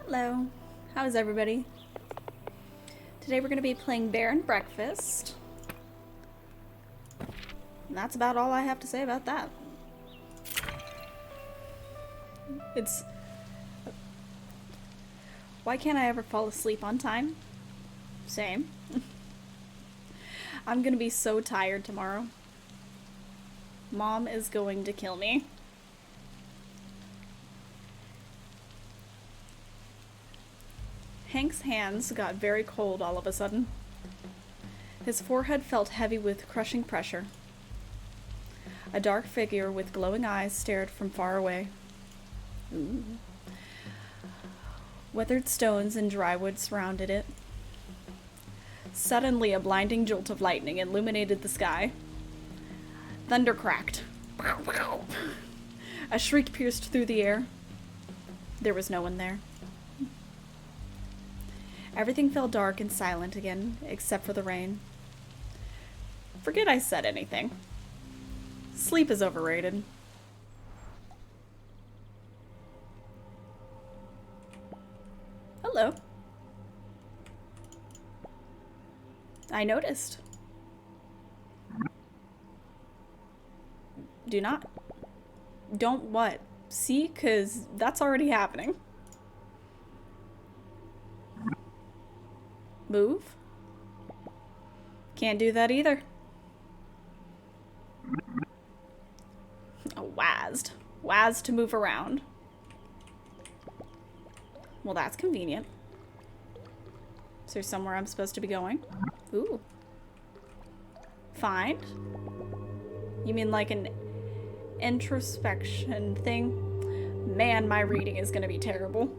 Hello. How's everybody? Today we're going to be playing Bear and Breakfast. And that's about all I have to say about that. It's... Why can't I ever fall asleep on time? Same. I'm going to be so tired tomorrow. Mom is going to kill me. Hank's hands got very cold all of a sudden. His forehead felt heavy with crushing pressure. A dark figure with glowing eyes stared from far away. Ooh. Weathered stones and dry wood surrounded it. Suddenly, a blinding jolt of lightning illuminated the sky. Thunder cracked. A shriek pierced through the air. There was no one there. Everything fell dark and silent again, except for the rain. Forget I said anything. Sleep is overrated. Hello. I noticed. Do not. Don't what? See? 'Cause that's already happening. Move? Can't do that either. Oh, WASD. WASD to move around. Well, that's convenient. Is there somewhere I'm supposed to be going? Ooh. Find? You mean like an introspection thing? Man, my reading is gonna be terrible.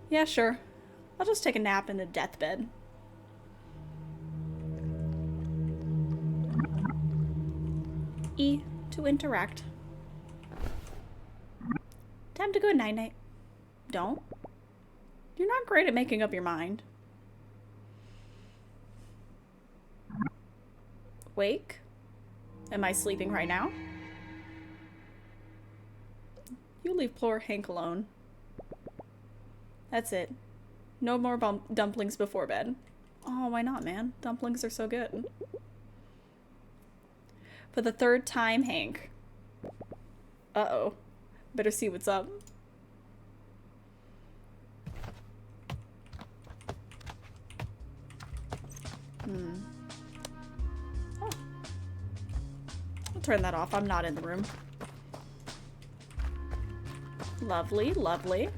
Yeah, sure. I'll just take a nap in the deathbed. E to interact. Time to go night-night. Don't. You're not great at making up your mind. Wake? Am I sleeping right now? You leave poor Hank alone. That's it. No more dumplings before bed. Oh, why not, man? Dumplings are so good. For the third time, Hank. Uh-oh. Better see what's up. Oh. I'll turn that off. I'm not in the room. Lovely, lovely.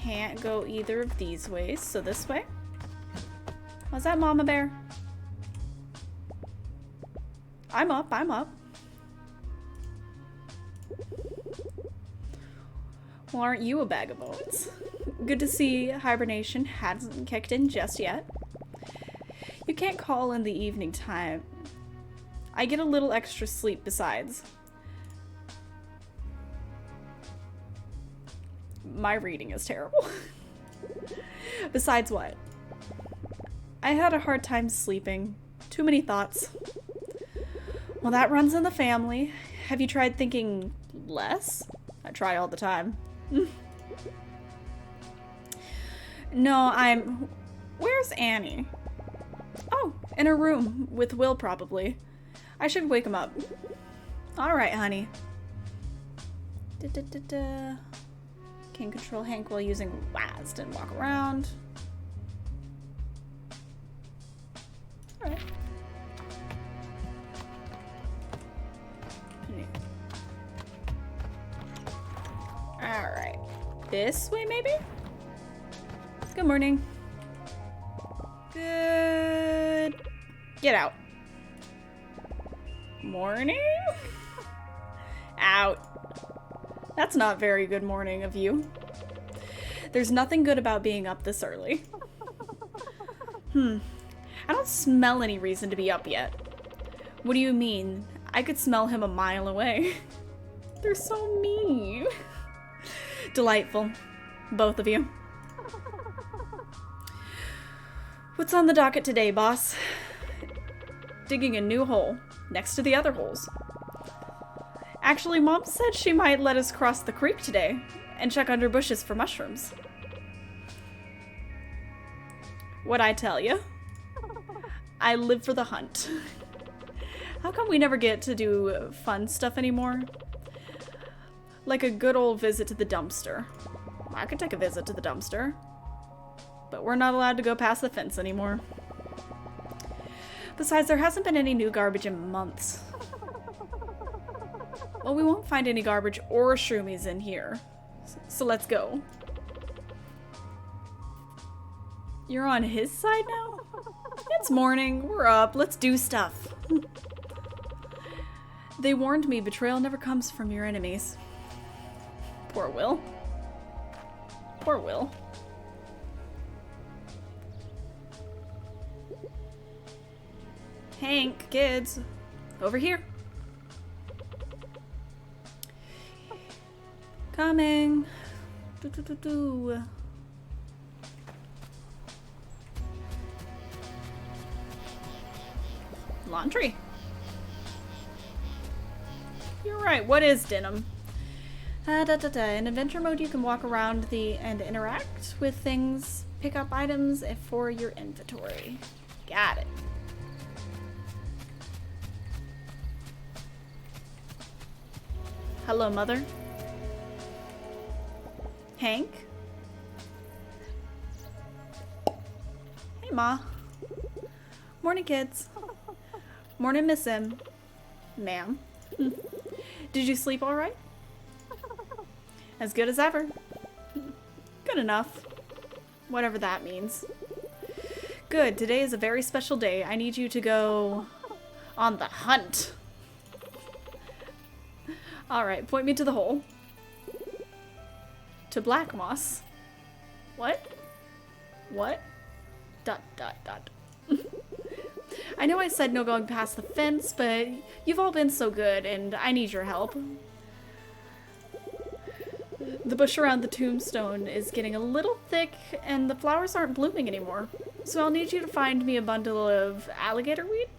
Can't go either of these ways, so this way. Was that Mama Bear? I'm up, I'm up. Well, aren't you a bag of bones? Good to see hibernation hasn't kicked in just yet. You can't call in the evening time. I get a little extra sleep besides. My reading is terrible. Besides what? I had a hard time sleeping. Too many thoughts. Well, that runs in the family. Have you tried thinking less? I try all the time. No, Where's Annie? Oh, in her room with Will probably. I should wake him up. Alright, honey. Can control Hank while using WASD and walk around. Alright. Alright. This way, maybe? Good morning. Good. Get out. Morning? Out. That's not very good morning of you. There's nothing good about being up this early. I don't smell any reason to be up yet. What do you mean? I could smell him a mile away. They're so mean. Delightful. Both of you. What's on the docket today, boss? Digging a new hole next to the other holes. Actually, Mom said she might let us cross the creek today and check under bushes for mushrooms. What'd I tell you? I live for the hunt. How come we never get to do fun stuff anymore? Like a good old visit to the dumpster. I could take a visit to the dumpster. But we're not allowed to go past the fence anymore. Besides, there hasn't been any new garbage in months. Well, we won't find any garbage or shroomies in here. So let's go. You're on his side now? It's morning. We're up. Let's do stuff. They warned me betrayal never comes from your enemies. Poor Will. Poor Will. Hank, kids, over here. Coming. Do. Laundry. You're right, what is denim? In adventure mode, you can walk around and interact with things, pick up items for your inventory. Got it. Hello, Mother. Hank? Hey, Ma. Morning, kids. Morning, Miss M. Ma'am. Did you sleep all right? As good as ever. Good enough. Whatever that means. Good. Today is a very special day. I need you to go on the hunt. Alright, point me to the hole. To Black Moss. What? What? ... I know I said no going past the fence, but you've all been so good, and I need your help. The bush around the tombstone is getting a little thick, and the flowers aren't blooming anymore. So I'll need you to find me a bundle of alligator weed.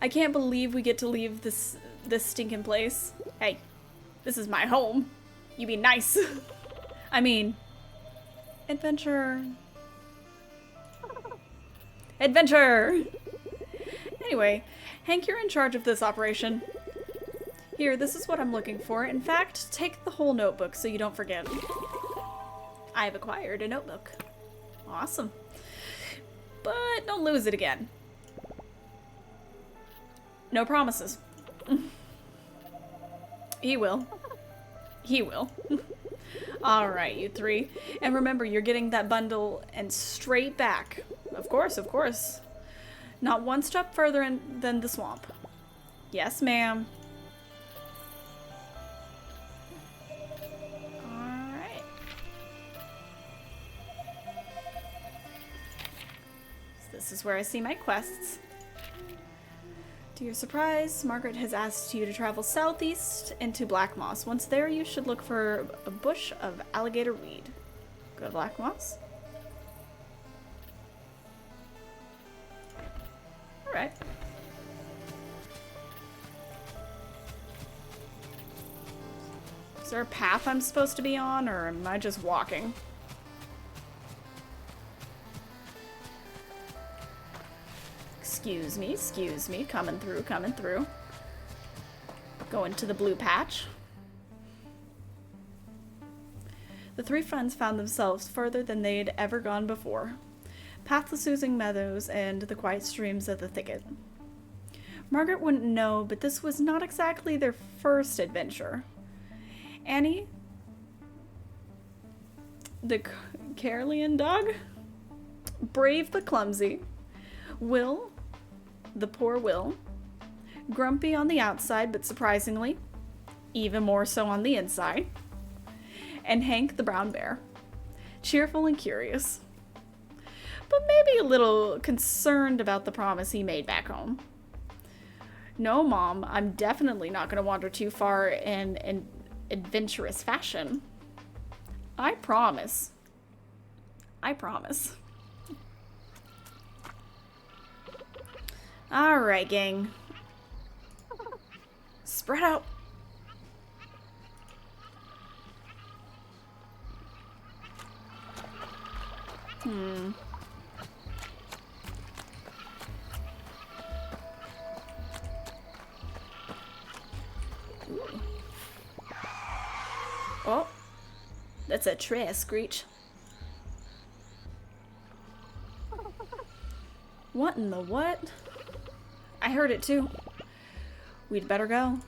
I can't believe we get to leave this stinking place. Hey, this is my home. You be nice. I mean, adventure. Adventure! Anyway, Hank, you're in charge of this operation. Here, this is what I'm looking for. In fact, take the whole notebook so you don't forget. I've acquired a notebook. Awesome. But don't lose it again. No promises. He will. He will. Alright, you three. And remember, you're getting that bundle and straight back. Of course, of course. Not one step further than the swamp. Yes, ma'am. Alright. So this is where I see my quests. To your surprise, Margaret has asked you to travel southeast into Black Moss. Once there, you should look for a bush of alligator weed. Go to Black Moss. Alright. Is there a path I'm supposed to be on, or am I just walking? Excuse me, coming through. Going to the blue patch. The three friends found themselves further than they'd ever gone before, past the soothing meadows and the quiet streams of the thicket. Margaret wouldn't know, but this was not exactly their first adventure. Annie, the Carolean dog, brave but clumsy. Will, the poor Will, grumpy on the outside, but surprisingly, even more so on the inside. And Hank, the brown bear, cheerful and curious, but maybe a little concerned about the promise he made back home. No, Mom, I'm definitely not going to wander too far in an adventurous fashion. I promise. I promise. Alright, gang. Spread out. Hmm. Ooh. Oh. That's a tray, Screech. What in the what? I heard it too. We'd better go.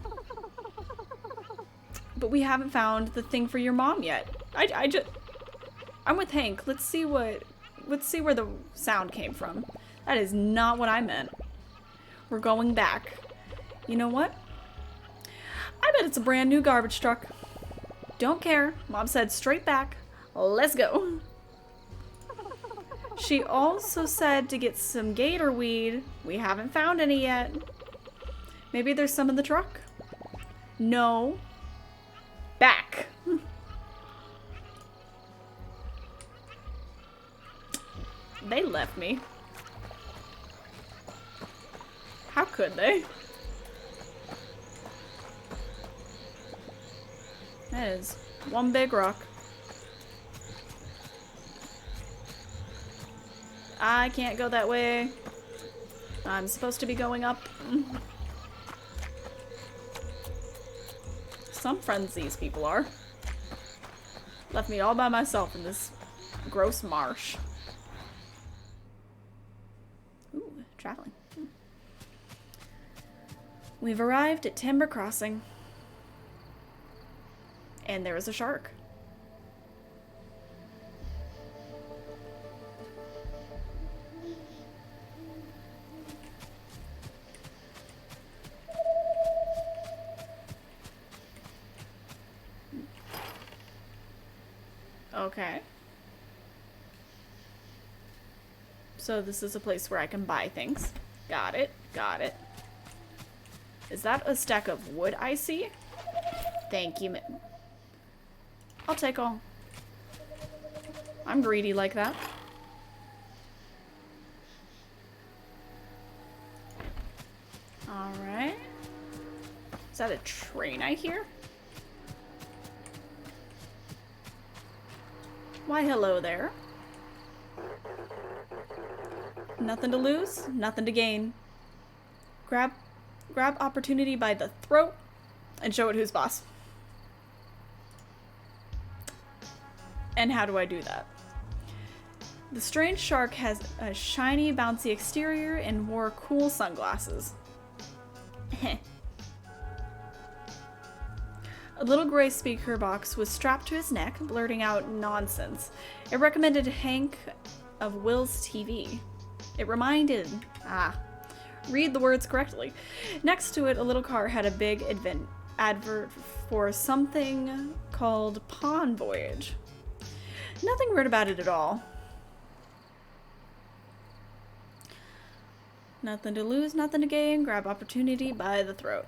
But we haven't found the thing for your mom yet. I'm with Hank. Let's see where the sound came from. That is not what I meant. We're going back. You know what? I bet it's a brand new garbage truck. Don't care. Mom said straight back. Let's go. She also said to get some gator weed. We haven't found any yet. Maybe there's some in the truck. No. Back. They left me. How could they? That is one big rock. I can't go that way. I'm supposed to be going up. Some friends these people are. Left me all by myself in this gross marsh. Ooh, traveling. We've arrived at Timber Crossing. And there is a shark. Okay. So this is a place where I can buy things. Got it. Got it. Is that a stack of wood I see? Thank you. I'll take all. I'm greedy like that. Alright. Is that a train I hear? Why, hello there. Nothing to lose, nothing to gain. Grab opportunity by the throat and show it who's boss. And how do I do that? The strange shark has a shiny, bouncy exterior and wore cool sunglasses. A little gray speaker box was strapped to his neck, blurting out nonsense. It recommended Hank of Will's TV. It reminded... read the words correctly. Next to it, a little car had a big advert for something called Pawn Voyage. Nothing weird about it at all. Nothing to lose, nothing to gain. Grab opportunity by the throat.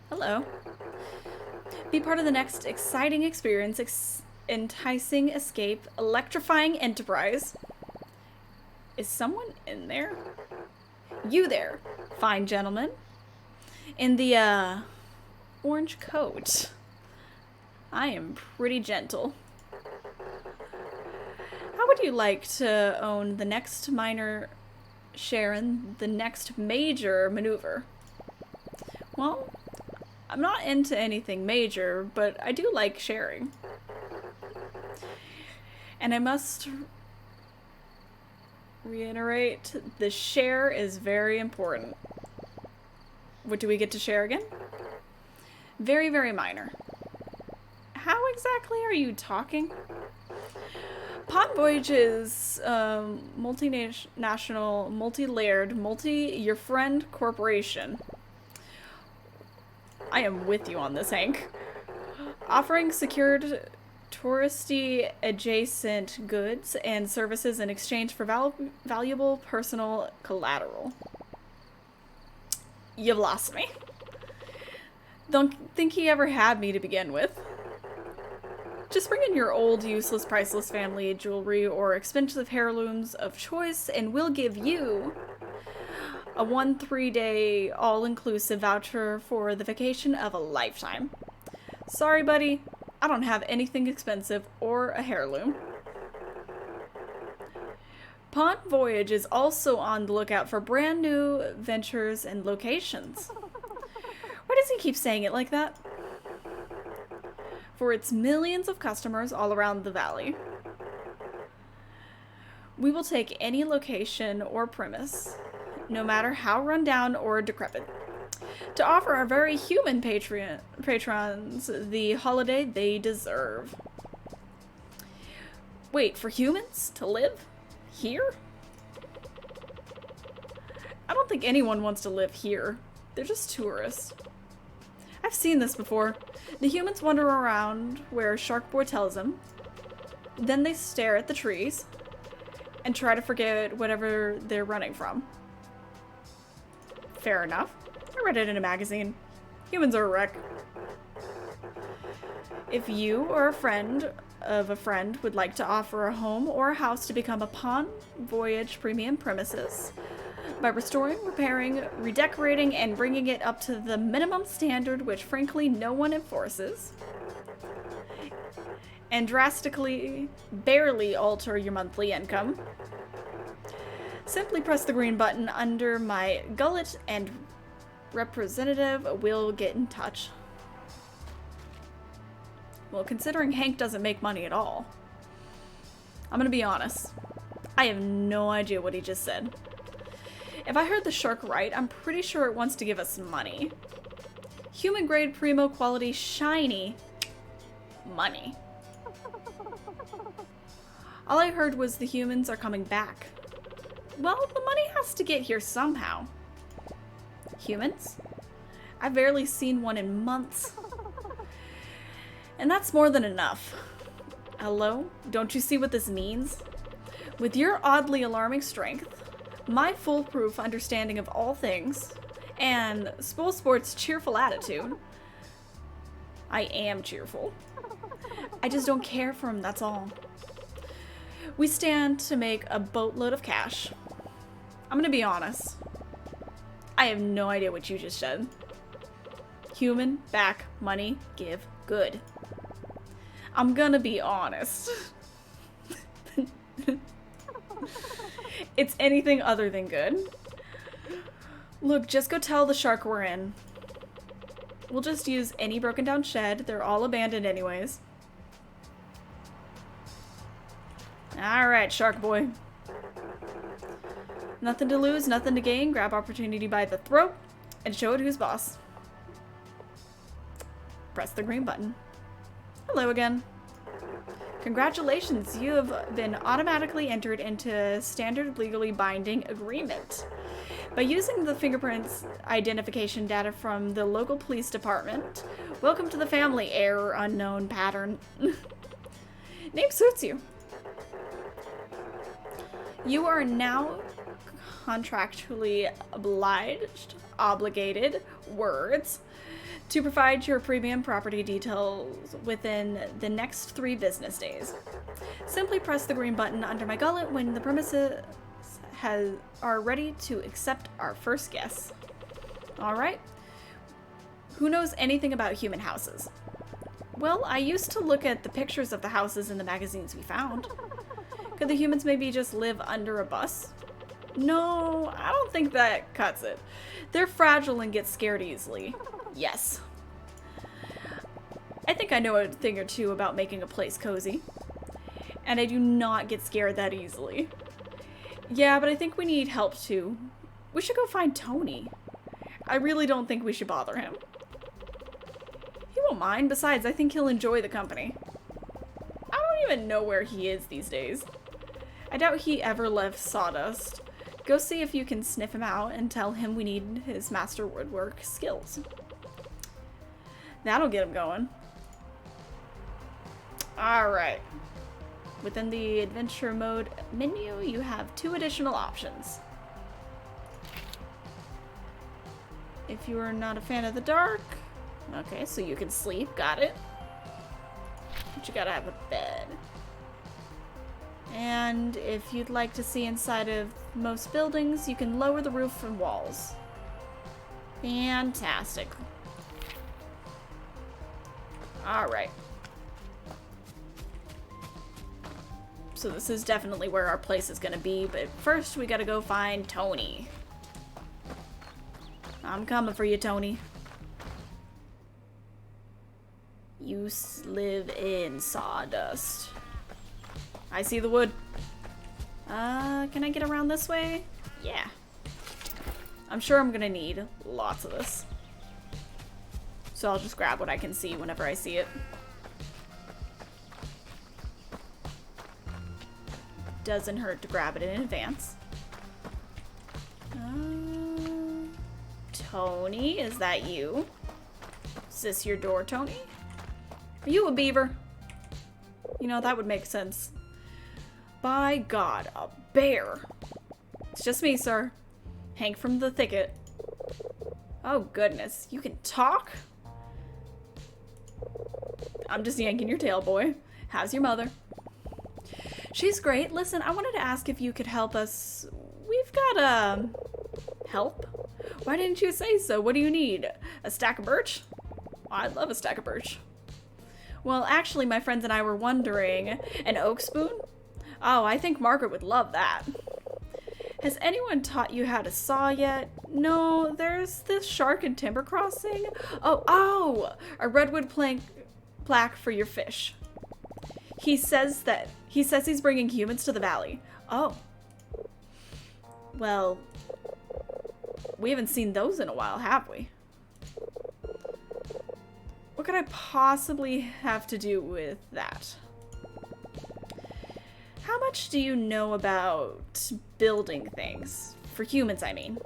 Hello. Be part of the next exciting experience, enticing escape, electrifying enterprise. Is someone in there? You there, fine gentleman. In the, orange coat. I am pretty gentle. How would you like to own the next minor share in the next major maneuver? Well, I'm not into anything major, but I do like sharing. And I must reiterate, the share is very important. What do we get to share again? Very, very minor. How exactly are you talking? Pawn Voyage is multinational, multi-layered, your friend corporation. I am with you on this, Hank. Offering secured touristy adjacent goods and services in exchange for valuable personal collateral. You've lost me. Don't think he ever had me to begin with. Just bring in your old, useless, priceless family jewelry or expensive heirlooms of choice, and we'll give you A 1 3-day all-inclusive voucher for the vacation of a lifetime. Sorry, buddy. I don't have anything expensive or a heirloom. Pawn Voyage is also on the lookout for brand new ventures and locations. Why does he keep saying it like that? For its millions of customers all around the valley. We will take any location or premise, no matter how rundown or decrepit, to offer our very human patrons the holiday they deserve. Wait, for humans to live here? I don't think anyone wants to live here. They're just tourists. I've seen this before. The humans wander around where Shark Boy tells them. Then they stare at the trees and try to forget whatever they're running from. Fair enough. I read it in a magazine. Humans are a wreck. If you or a friend of a friend would like to offer a home or a house to become a Pawn Voyage premium premises by restoring, repairing, redecorating, and bringing it up to the minimum standard which frankly no one enforces, and drastically, barely alter your monthly income, simply press the green button under my gullet and representative will get in touch. Well, considering Hank doesn't make money at all, I'm gonna be honest. I have no idea what he just said. If I heard the shark right, I'm pretty sure it wants to give us money. Human grade primo quality shiny money. All I heard was the humans are coming back. Well, the money has to get here somehow. Humans? I've barely seen one in months. And that's more than enough. Hello? Don't you see what this means? With your oddly alarming strength, my foolproof understanding of all things, and Spoolsport's cheerful attitude, I am cheerful. I just don't care for him, that's all. We stand to make a boatload of cash. I'm gonna be honest. I have no idea what you just said. Human, back, money, give, good. I'm gonna be honest. It's anything other than good. Look, just go tell the shark we're in. We'll just use any broken down shed. They're all abandoned anyways. Alright, Shark Boy. Nothing to lose, nothing to gain. Grab opportunity by the throat and show it who's boss. Press the green button. Hello again. Congratulations, you have been automatically entered into a standard legally binding agreement. By using the fingerprints identification data from the local police department, welcome to the family, error unknown pattern. Name suits you. You are now contractually obligated, words, to provide your premium property details within the next 3 business days. Simply press the green button under my gullet when the premises are ready to accept our first guests. Alright. Who knows anything about human houses? Well, I used to look at the pictures of the houses in the magazines we found. Could the humans maybe just live under a bus? No, I don't think that cuts it. They're fragile and get scared easily. Yes. I think I know a thing or two about making a place cozy. And I do not get scared that easily. Yeah, but I think we need help too. We should go find Tony. I really don't think we should bother him. He won't mind. Besides, I think he'll enjoy the company. I don't even know where he is these days. I doubt he ever left Sawdust. Go see if you can sniff him out and tell him we need his master woodwork skills. That'll get him going. Alright. Within the adventure mode menu, you have 2 additional options. If you are not a fan of the dark, okay, so you can sleep, got it. But you gotta have a bed. And if you'd like to see inside of most buildings, you can lower the roof and walls. Fantastic. Alright. So this is definitely where our place is gonna be, but first we gotta go find Tony. I'm coming for you, Tony. You live in sawdust. I see the wood. Can I get around this way? Yeah. I'm sure I'm gonna need lots of this. So I'll just grab what I can see whenever I see it. Doesn't hurt to grab it in advance. Tony, is that you? Is this your door, Tony? Are you a beaver? You know, that would make sense. By God, a bear. It's just me, sir. Hank from the thicket. Oh, goodness. You can talk? I'm just yanking your tail, boy. How's your mother? She's great. Listen, I wanted to ask if you could help us. We've got, help? Why didn't you say so? What do you need? A stack of birch? I'd love a stack of birch. Well, actually, my friends and I were wondering, an oak spoon? Oh, I think Margaret would love that. Has anyone taught you how to saw yet? No, there's this shark in Timber Crossing. Oh, a redwood plaque for your fish. He says he's bringing humans to the valley. Oh. Well, we haven't seen those in a while, have we? What could I possibly have to do with that? How much do you know about building things? For humans, I mean.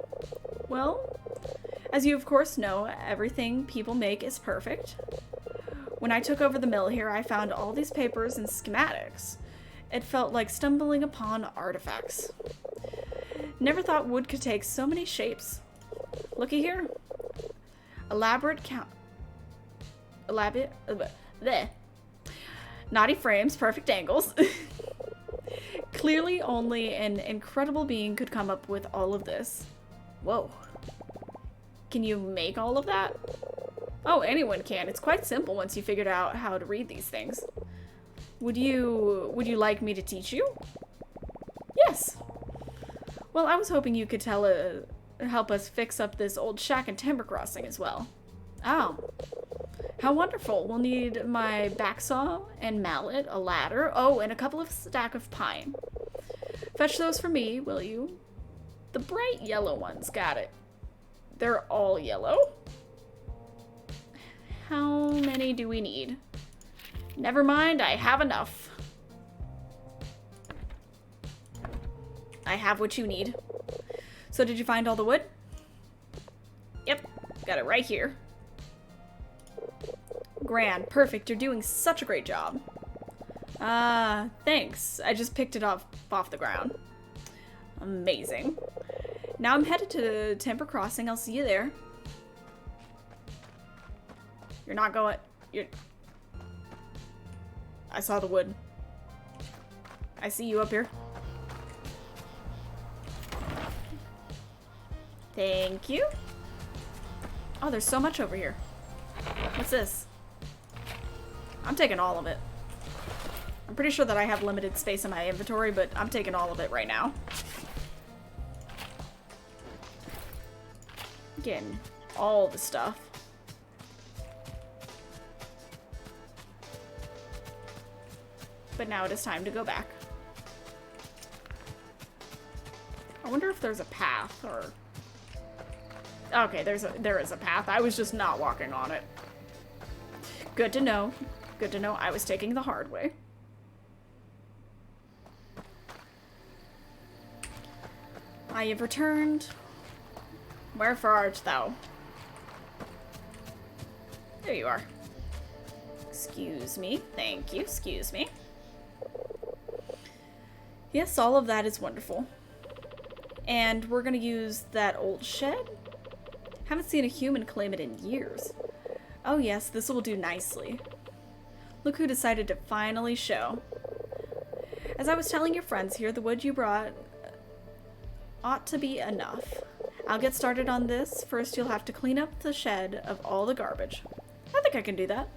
Well, as you of course know, everything people make is perfect. When I took over the mill here, I found all these papers and schematics. It felt like stumbling upon artifacts. Never thought wood could take so many shapes. Looky here. Knotty frames, perfect angles. Clearly only an incredible being could come up with all of this. Whoa. Can you make all of that? Oh, anyone can. It's quite simple once you figured out how to read these things. Would you like me to teach you? Yes. Well, I was hoping you could help us fix up this old shack in Timber Crossing as well. Oh. How wonderful. We'll need my back saw and mallet, a ladder, oh, and a couple of stack of pine. Fetch those for me, will you? The bright yellow ones, got it. They're all yellow? How many do we need? Never mind, I have enough. I have what you need. So did you find all the wood? Yep, got it right here. Grand, perfect, you're doing such a great job. Thanks. I just picked it off the ground. Amazing. Now I'm headed to Timber Crossing. I'll see you there. You're not going... I saw the wood. I see you up here. Thank you. Oh, there's so much over here. What's this? I'm taking all of it. I'm pretty sure that I have limited space in my inventory, but I'm taking all of it right now. Getting all the stuff. But now it is time to go back. I wonder if there's a path or... Okay, there is a path. I was just not walking on it. Good to know. Good to know I was taking the hard way. I have returned. Wherefore art thou? There you are. Excuse me. Thank you. Excuse me. Yes, all of that is wonderful. And we're gonna use that old shed. Haven't seen a human claim it in years. Oh yes, this will do nicely. Look who decided to finally show. As I was telling your friends here, the wood you brought ought to be enough. I'll get started on this. First, you'll have to clean up the shed of all the garbage. I think I can do that.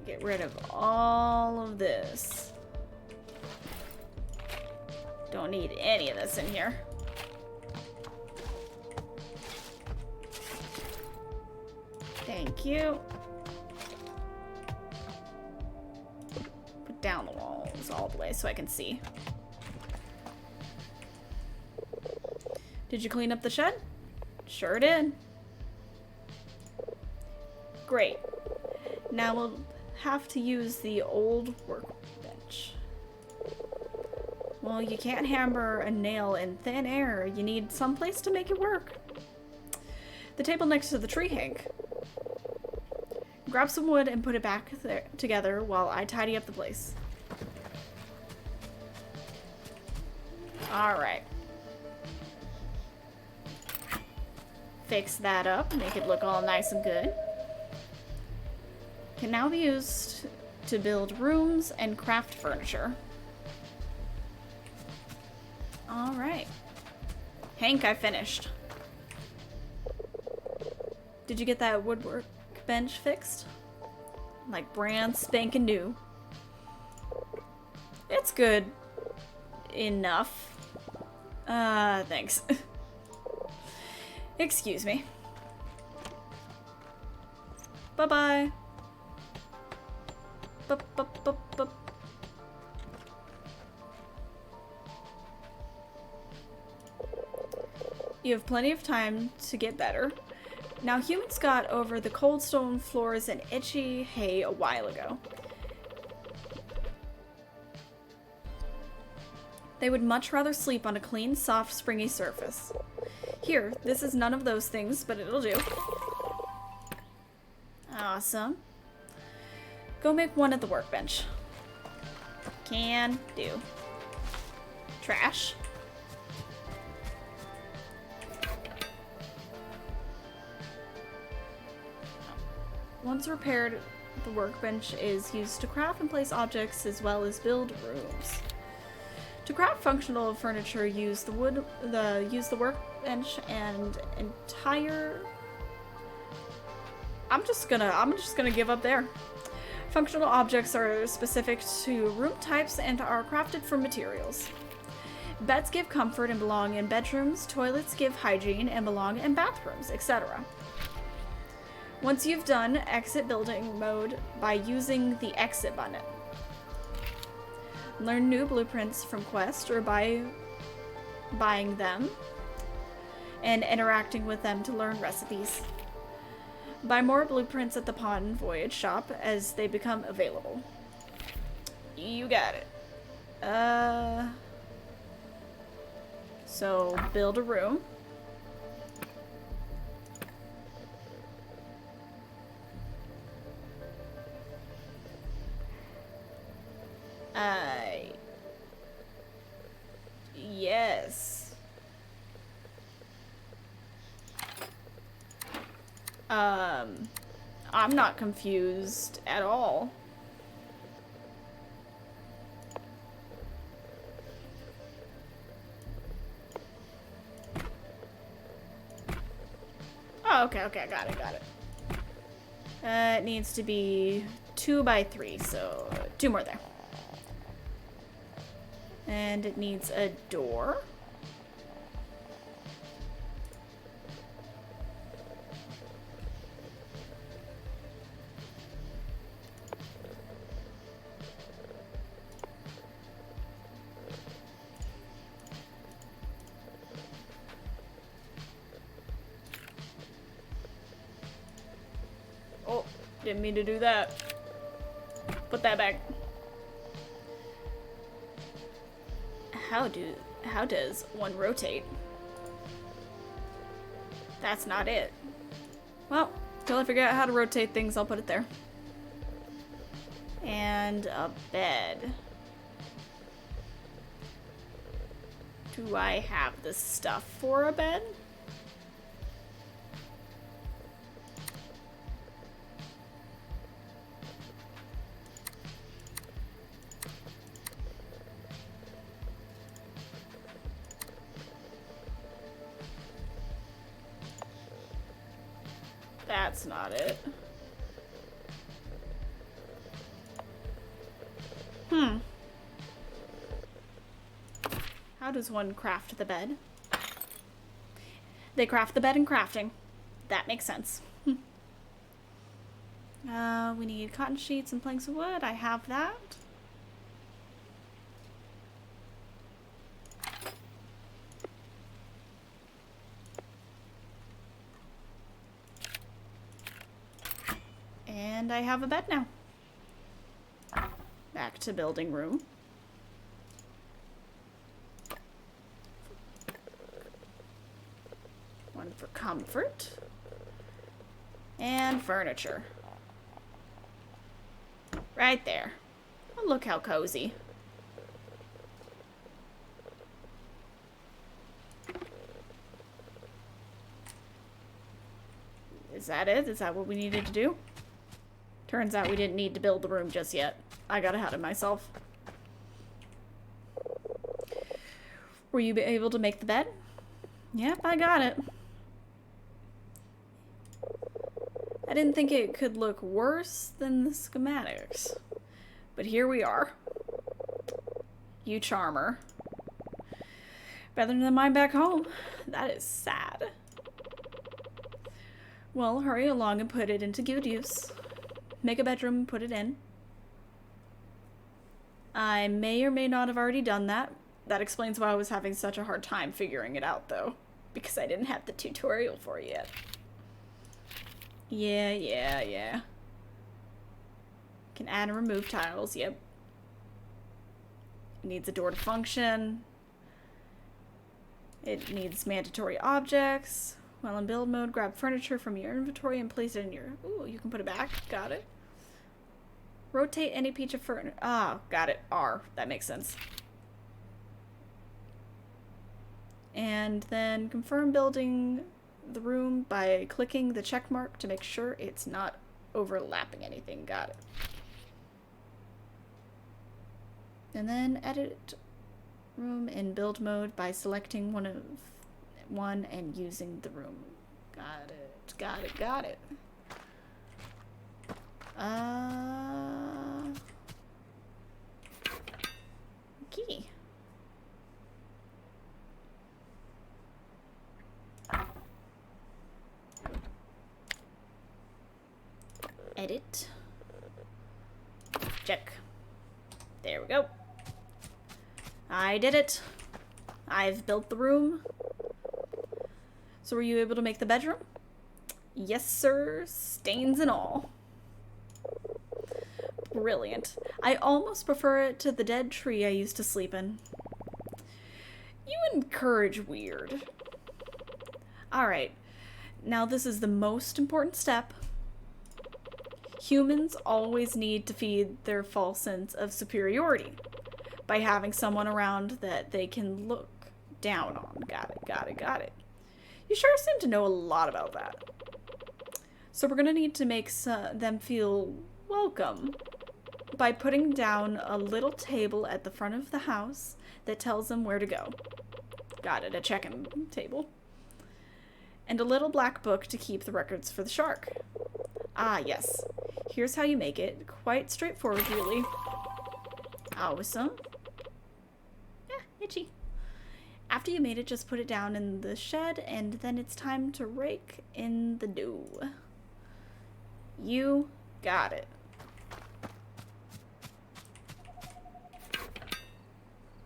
Get rid of all of this. Don't need any of this in here. Thank you. Put down the walls all the way so I can see. Did you clean up the shed? Sure did. Great. Now we'll have to use the old workbench. Well, you can't hammer a nail in thin air. You need some place to make it work. The table next to the tree, Hank. Grab some wood and put it back there together while I tidy up the place. Alright. Fix that up, make it look all nice and good. Can now be used to build rooms and craft furniture. Alright. Hank, I finished. Did you get that woodwork bench fixed? Like brand spanking new. It's good enough. Thanks. Excuse me. Bye-bye. Bup. You have plenty of time to get better. Now, humans got over the cold stone floors and itchy hay a while ago. They would much rather sleep on a clean, soft, springy surface. Here, this is none of those things, but it'll do. Awesome. Go make one at the workbench. Can do. Trash. Once repaired, the workbench is used to craft and place objects as well as build rooms. To craft functional furniture, use the workbench and entire. I'm just gonna give up there. Functional objects are specific to room types and are crafted from materials. Beds give comfort and belong in bedrooms, toilets give hygiene and belong in bathrooms, etc. Once you've done, exit building mode by using the exit button. Learn new blueprints from quests or by buying them and interacting with them to learn recipes. Buy more blueprints at the Pawn Voyage shop as they become available. You got it. So build a room. Yes. I'm not confused at all. Oh, okay, I got it. It needs to be 2 by 3, so 2 more there. And it needs a door. Oh, didn't mean to do that. Put that back. How does one rotate? That's not it. Well, till I figure out how to rotate things, I'll put it there. And a bed. Do I have the stuff for a bed? That's not it. How does one craft the bed? They craft the bed in crafting. That makes sense. We need cotton sheets and planks of wood. I have that. And I have a bed now. Back to building room. One for comfort. And furniture. Right there. Oh, look how cozy. Is that it? Is that what we needed to do? Turns out we didn't need to build the room just yet. I got ahead of myself. Were you able to make the bed? Yep, I got it. I didn't think it could look worse than the schematics. But here we are. You charmer. Better than mine back home. That is sad. Well, hurry along and put it into good use. Make a bedroom and put it in. I may or may not have already done that. That explains why I was having such a hard time figuring it out, though. Because I didn't have the tutorial for it yet. Yeah. Can add and remove tiles, yep. It needs a door to function. It needs mandatory objects. While in build mode, grab furniture from your inventory and place it in your... Ooh, you can put it back. Got it. Rotate any piece of furniture. Ah, got it. R. That makes sense. And then confirm building the room by clicking the check mark to make sure it's not overlapping anything. Got it. And then edit room in build mode by selecting one and using the room. Got it. Key. Edit. Check. There we go. I did it. I've built the room. So were you able to make the bedroom? Yes, sir. Stains and all. Brilliant. I almost prefer it to the dead tree I used to sleep in. You encourage weird. Alright. Now this is the most important step. Humans always need to feed their false sense of superiority by having someone around that they can look down on. Got it. You sure seem to know a lot about that. So we're gonna need to make them feel welcome by putting down a little table at the front of the house that tells them where to go. Got it, a check-in table. And a little black book to keep the records for the shark. Ah, yes. Here's how you make it. Quite straightforward, really. Awesome. Itchy. After you made it, just put it down in the shed, and then it's time to rake in the dough. You got it.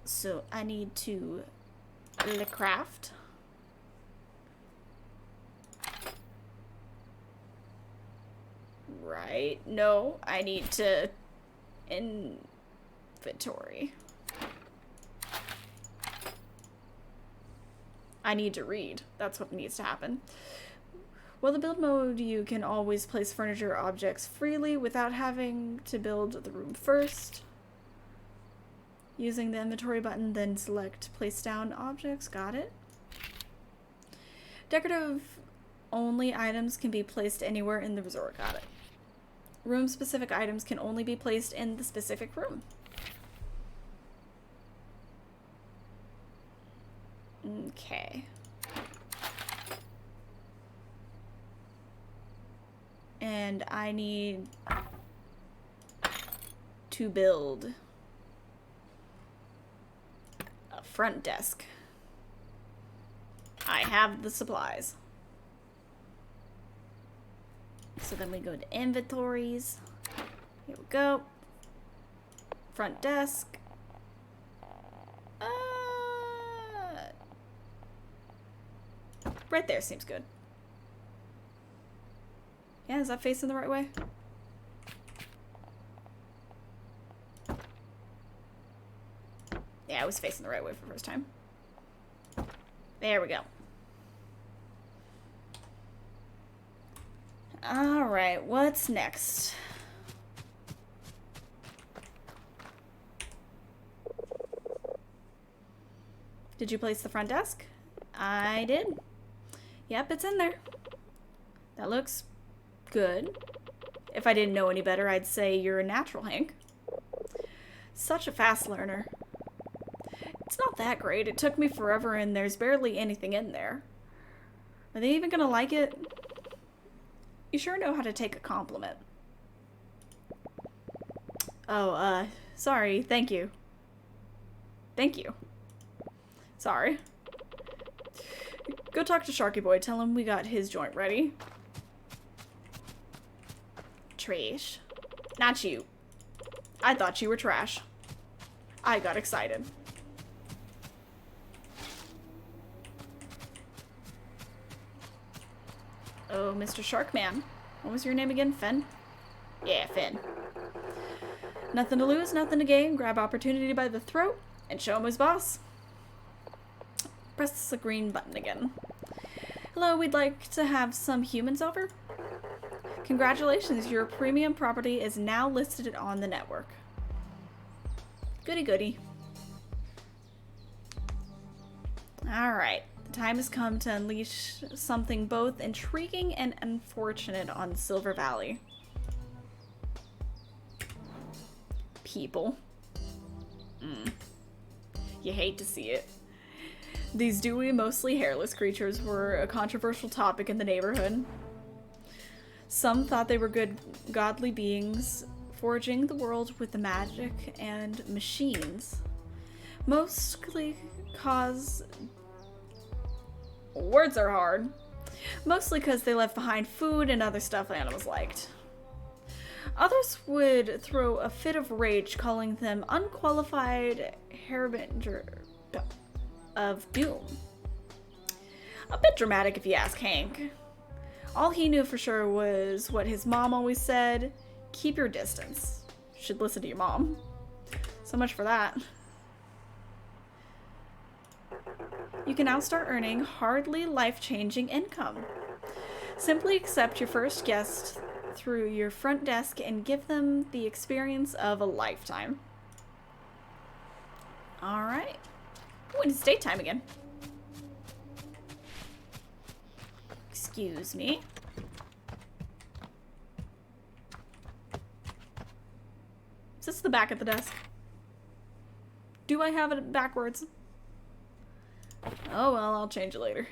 So I need to craft. Right. No, I need to inventory. I need to read. That's what needs to happen. Well, the build mode, you can always place furniture objects freely without having to build the room first. Using the inventory button, then select place down objects. Got it. Decorative only items can be placed anywhere in the resort. Got it. Room specific items can only be placed in the specific room. Okay. And I need to build a front desk. I have the supplies. So then we go to inventories. Here we go. Front desk. Right there seems good. Yeah, is that facing the right way? Yeah, I was facing the right way for the first time. There we go. Alright, what's next? Did you place the front desk? I did. Yep, it's in there. That looks good. If I didn't know any better, I'd say you're a natural, Hank. Such a fast learner. It's not that great. It took me forever and there's barely anything in there. Are they even gonna like it? You sure know how to take a compliment. Oh, sorry. Thank you. Thank you. Sorry. Go talk to Sharky Boy. Tell him we got his joint ready. Trash. Not you. I thought you were trash. I got excited. Oh, Mr. Sharkman. What was your name again? Finn? Yeah, Finn. Nothing to lose, nothing to gain. Grab opportunity by the throat and show him his boss. Press the green button again. Hello, we'd like to have some humans over. Congratulations, your premium property is now listed on the network. Goody goody. Alright, the time has come to unleash something both intriguing and unfortunate on Silver Valley. People. You hate to see it. These dewy, mostly hairless creatures were a controversial topic in the neighborhood. Some thought they were good, godly beings, forging the world with the magic and machines. Mostly cause... Words are hard. Mostly because they left behind food and other stuff animals liked. Others would throw a fit of rage, calling them unqualified harbinger of doom. A bit dramatic if you ask Hank. All he knew for sure was what his mom always said, keep your distance. Should listen to your mom. So much for that. You can now start earning hardly life-changing income. Simply accept your first guest through your front desk and give them the experience of a lifetime. Alright. Oh, and it's daytime again. Excuse me. Is this the back of the desk? Do I have it backwards? Oh well, I'll change it later.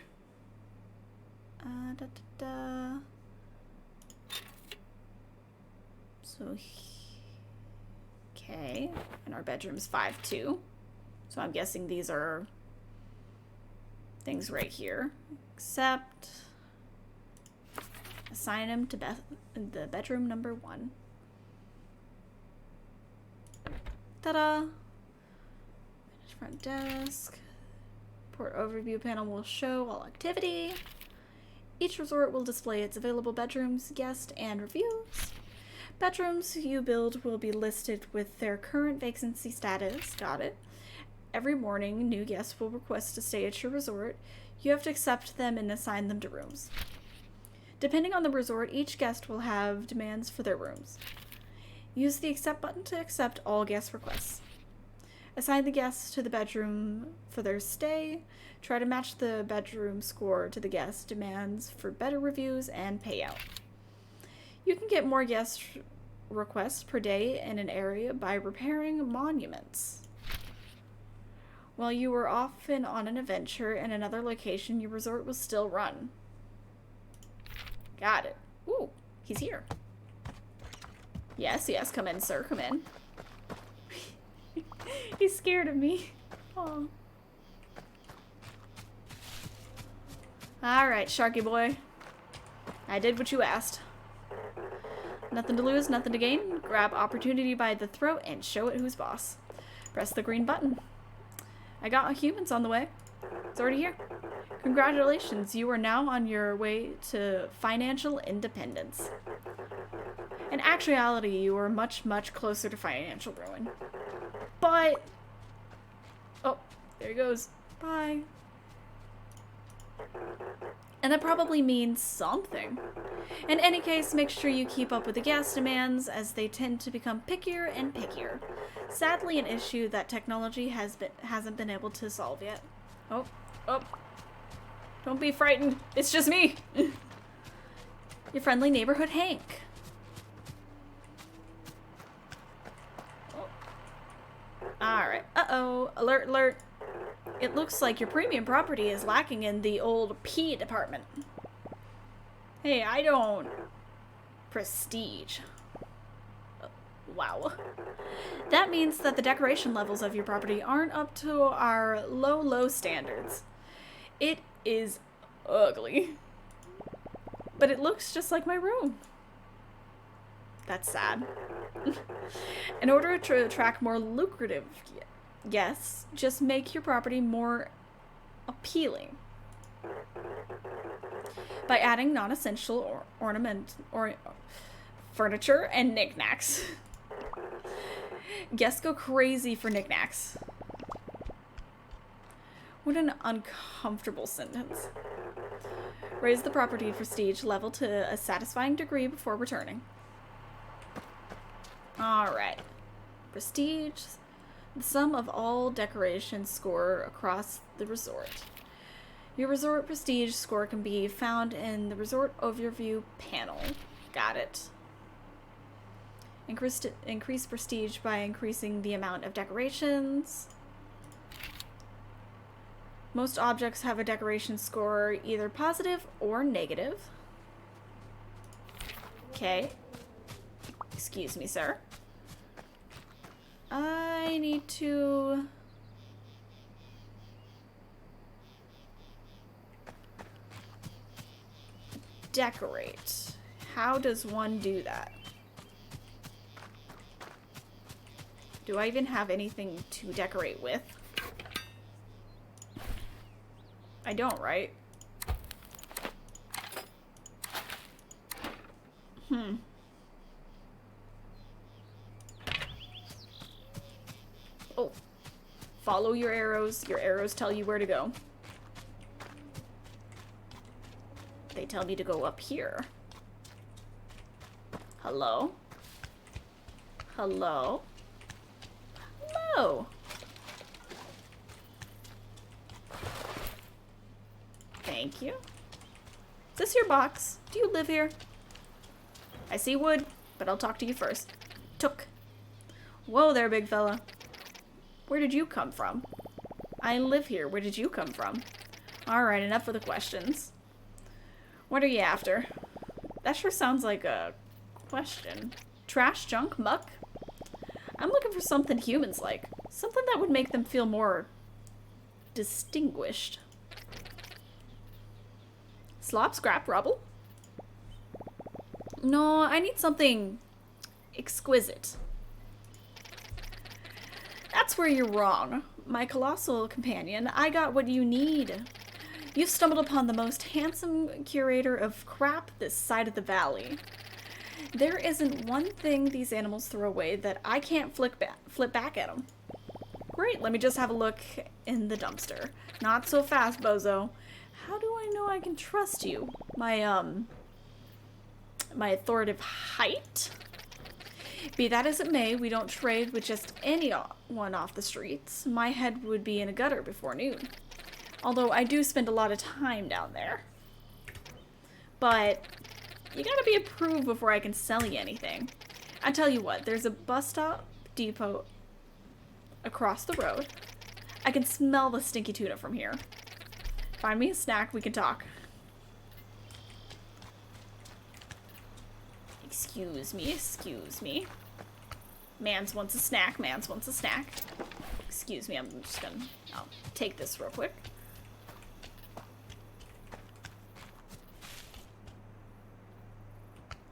So, okay, and our bedroom's 5'2". So I'm guessing these are things right here. Except, assign them to the bedroom number 1. Ta-da! Front desk. Port overview panel will show all activity. Each resort will display its available bedrooms, guests, and reviews. Bedrooms you build will be listed with their current vacancy status. Got it. Every morning, new guests will request to stay at your resort. You have to accept them and assign them to rooms. Depending on the resort, each guest will have demands for their rooms. Use the accept button to accept all guest requests. Assign the guests to the bedroom for their stay. Try to match the bedroom score to the guest demands for better reviews and payout. You can get more guest requests per day in an area by repairing monuments. While you were often on an adventure in another location, your resort will still run. Got it. Ooh, he's here. Yes, yes, come in, sir, come in. He's scared of me. Oh. Alright, Sharky boy. I did what you asked. Nothing to lose, nothing to gain. Grab opportunity by the throat and show it who's boss. Press the green button. I got humans on the way. It's already here. Congratulations, you are now on your way to financial independence. In actuality, you are much, much closer to financial ruin. But... oh, there he goes. Bye. And that probably means something. In any case, make sure you keep up with the guest demands, as they tend to become pickier and pickier. Sadly, an issue that technology hasn't been able to solve yet. Oh, oh. Don't be frightened. It's just me. Your friendly neighborhood Hank. Oh. Alright. Uh-oh. Alert, alert. It looks like your premium property is lacking in the old P department. Hey, I don't... prestige. Wow. That means that the decoration levels of your property aren't up to our low, low standards. It is ugly. But it looks just like my room. That's sad. In order to attract more lucrative guests, just make your property more appealing by adding non-essential furniture and knickknacks. Guests go crazy for knickknacks. What an uncomfortable sentence. Raise the property prestige level to a satisfying degree before returning. Alright. Prestige. The sum of all decorations score across the resort. Your resort prestige score can be found in the resort overview panel. Got it. Increase prestige by increasing the amount of decorations. Most objects have a decoration score either positive or negative. Okay. Excuse me, sir. I need to... decorate. How does one do that? Do I even have anything to decorate with? I don't, right? Oh. Follow your arrows. Your arrows tell you where to go. They tell me to go up here. Hello? Hello? Hello? Thank you. Is this your box? Do you live here? I see wood, but I'll talk to you first. Took. Whoa there, big fella. Where did you come from? I live here. Where did you come from? Alright, enough of the questions. What are you after? That sure sounds like a question. Trash, junk, muck? I'm looking for something humans like. Something that would make them feel more distinguished. Slop, scrap, rubble? No, I need something exquisite. That's where you're wrong. My colossal companion, I got what you need. You've stumbled upon the most handsome curator of crap this side of the valley. There isn't one thing these animals throw away that I can't flip back at them. Great, let me just have a look in the dumpster. Not so fast, bozo. How do I know I can trust you? My authoritative height? Be that as it may, we don't trade with just anyone off the streets. My head would be in a gutter before noon. Although I do spend a lot of time down there. But you gotta be approved before I can sell you anything. I tell you what, there's a bus stop depot across the road. I can smell the stinky tuna from here. Find me a snack, we can talk. Excuse me, excuse me. Mans wants a snack, mans wants a snack. Excuse me, I'm just gonna, I'll take this real quick.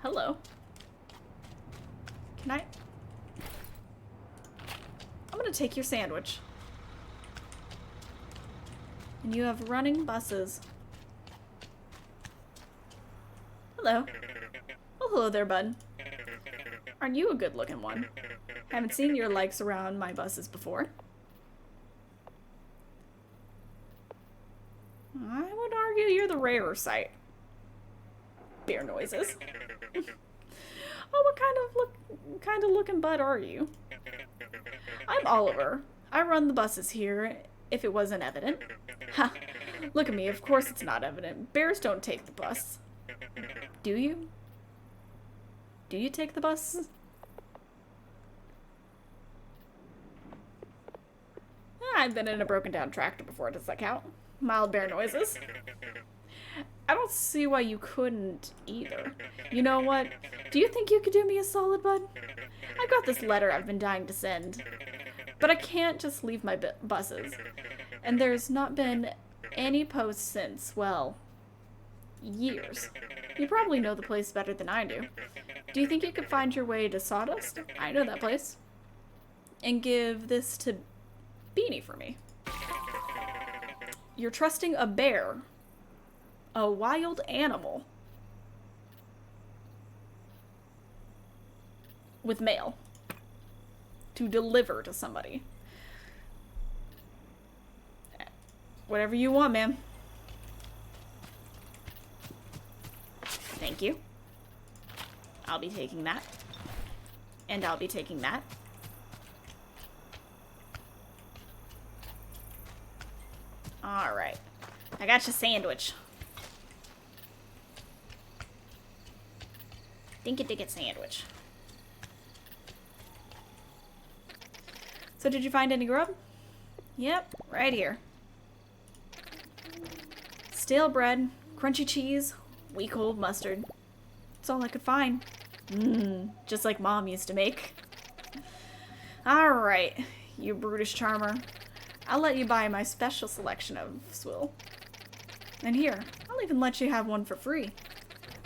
Hello. Can I? I'm gonna take your sandwich. And you have running buses. Hello. Oh, hello there, bud. Aren't you a good-looking one? Haven't seen your likes around my buses before. I would argue you're the rarer sight. Beer noises. Oh, what kind of looking bud are you? I'm Oliver. I run the buses here, if it wasn't evident. Ha! Look at me, of course it's not evident. Bears don't take the bus. Do you? Do you take the bus? I've been in a broken down tractor before, does that count? Mild bear noises. I don't see why you couldn't either. You know what? Do you think you could do me a solid, bud? I've got this letter I've been dying to send. But I can't just leave my buses. And there's not been any post since, well, years. You probably know the place better than I do. Do you think you could find your way to Sawdust? I know that place. And give this to Beanie for me. You're trusting a bear. A wild animal. With mail. To deliver to somebody. Whatever you want, ma'am. Thank you. I'll be taking that. And I'll be taking that. Alright. I got your sandwich. Dinky-dicket sandwich. So did you find any grub? Yep, right here. Stale bread, crunchy cheese, week old mustard. That's all I could find. Just like Mom used to make. Alright, you brutish charmer. I'll let you buy my special selection of swill. And here, I'll even let you have one for free.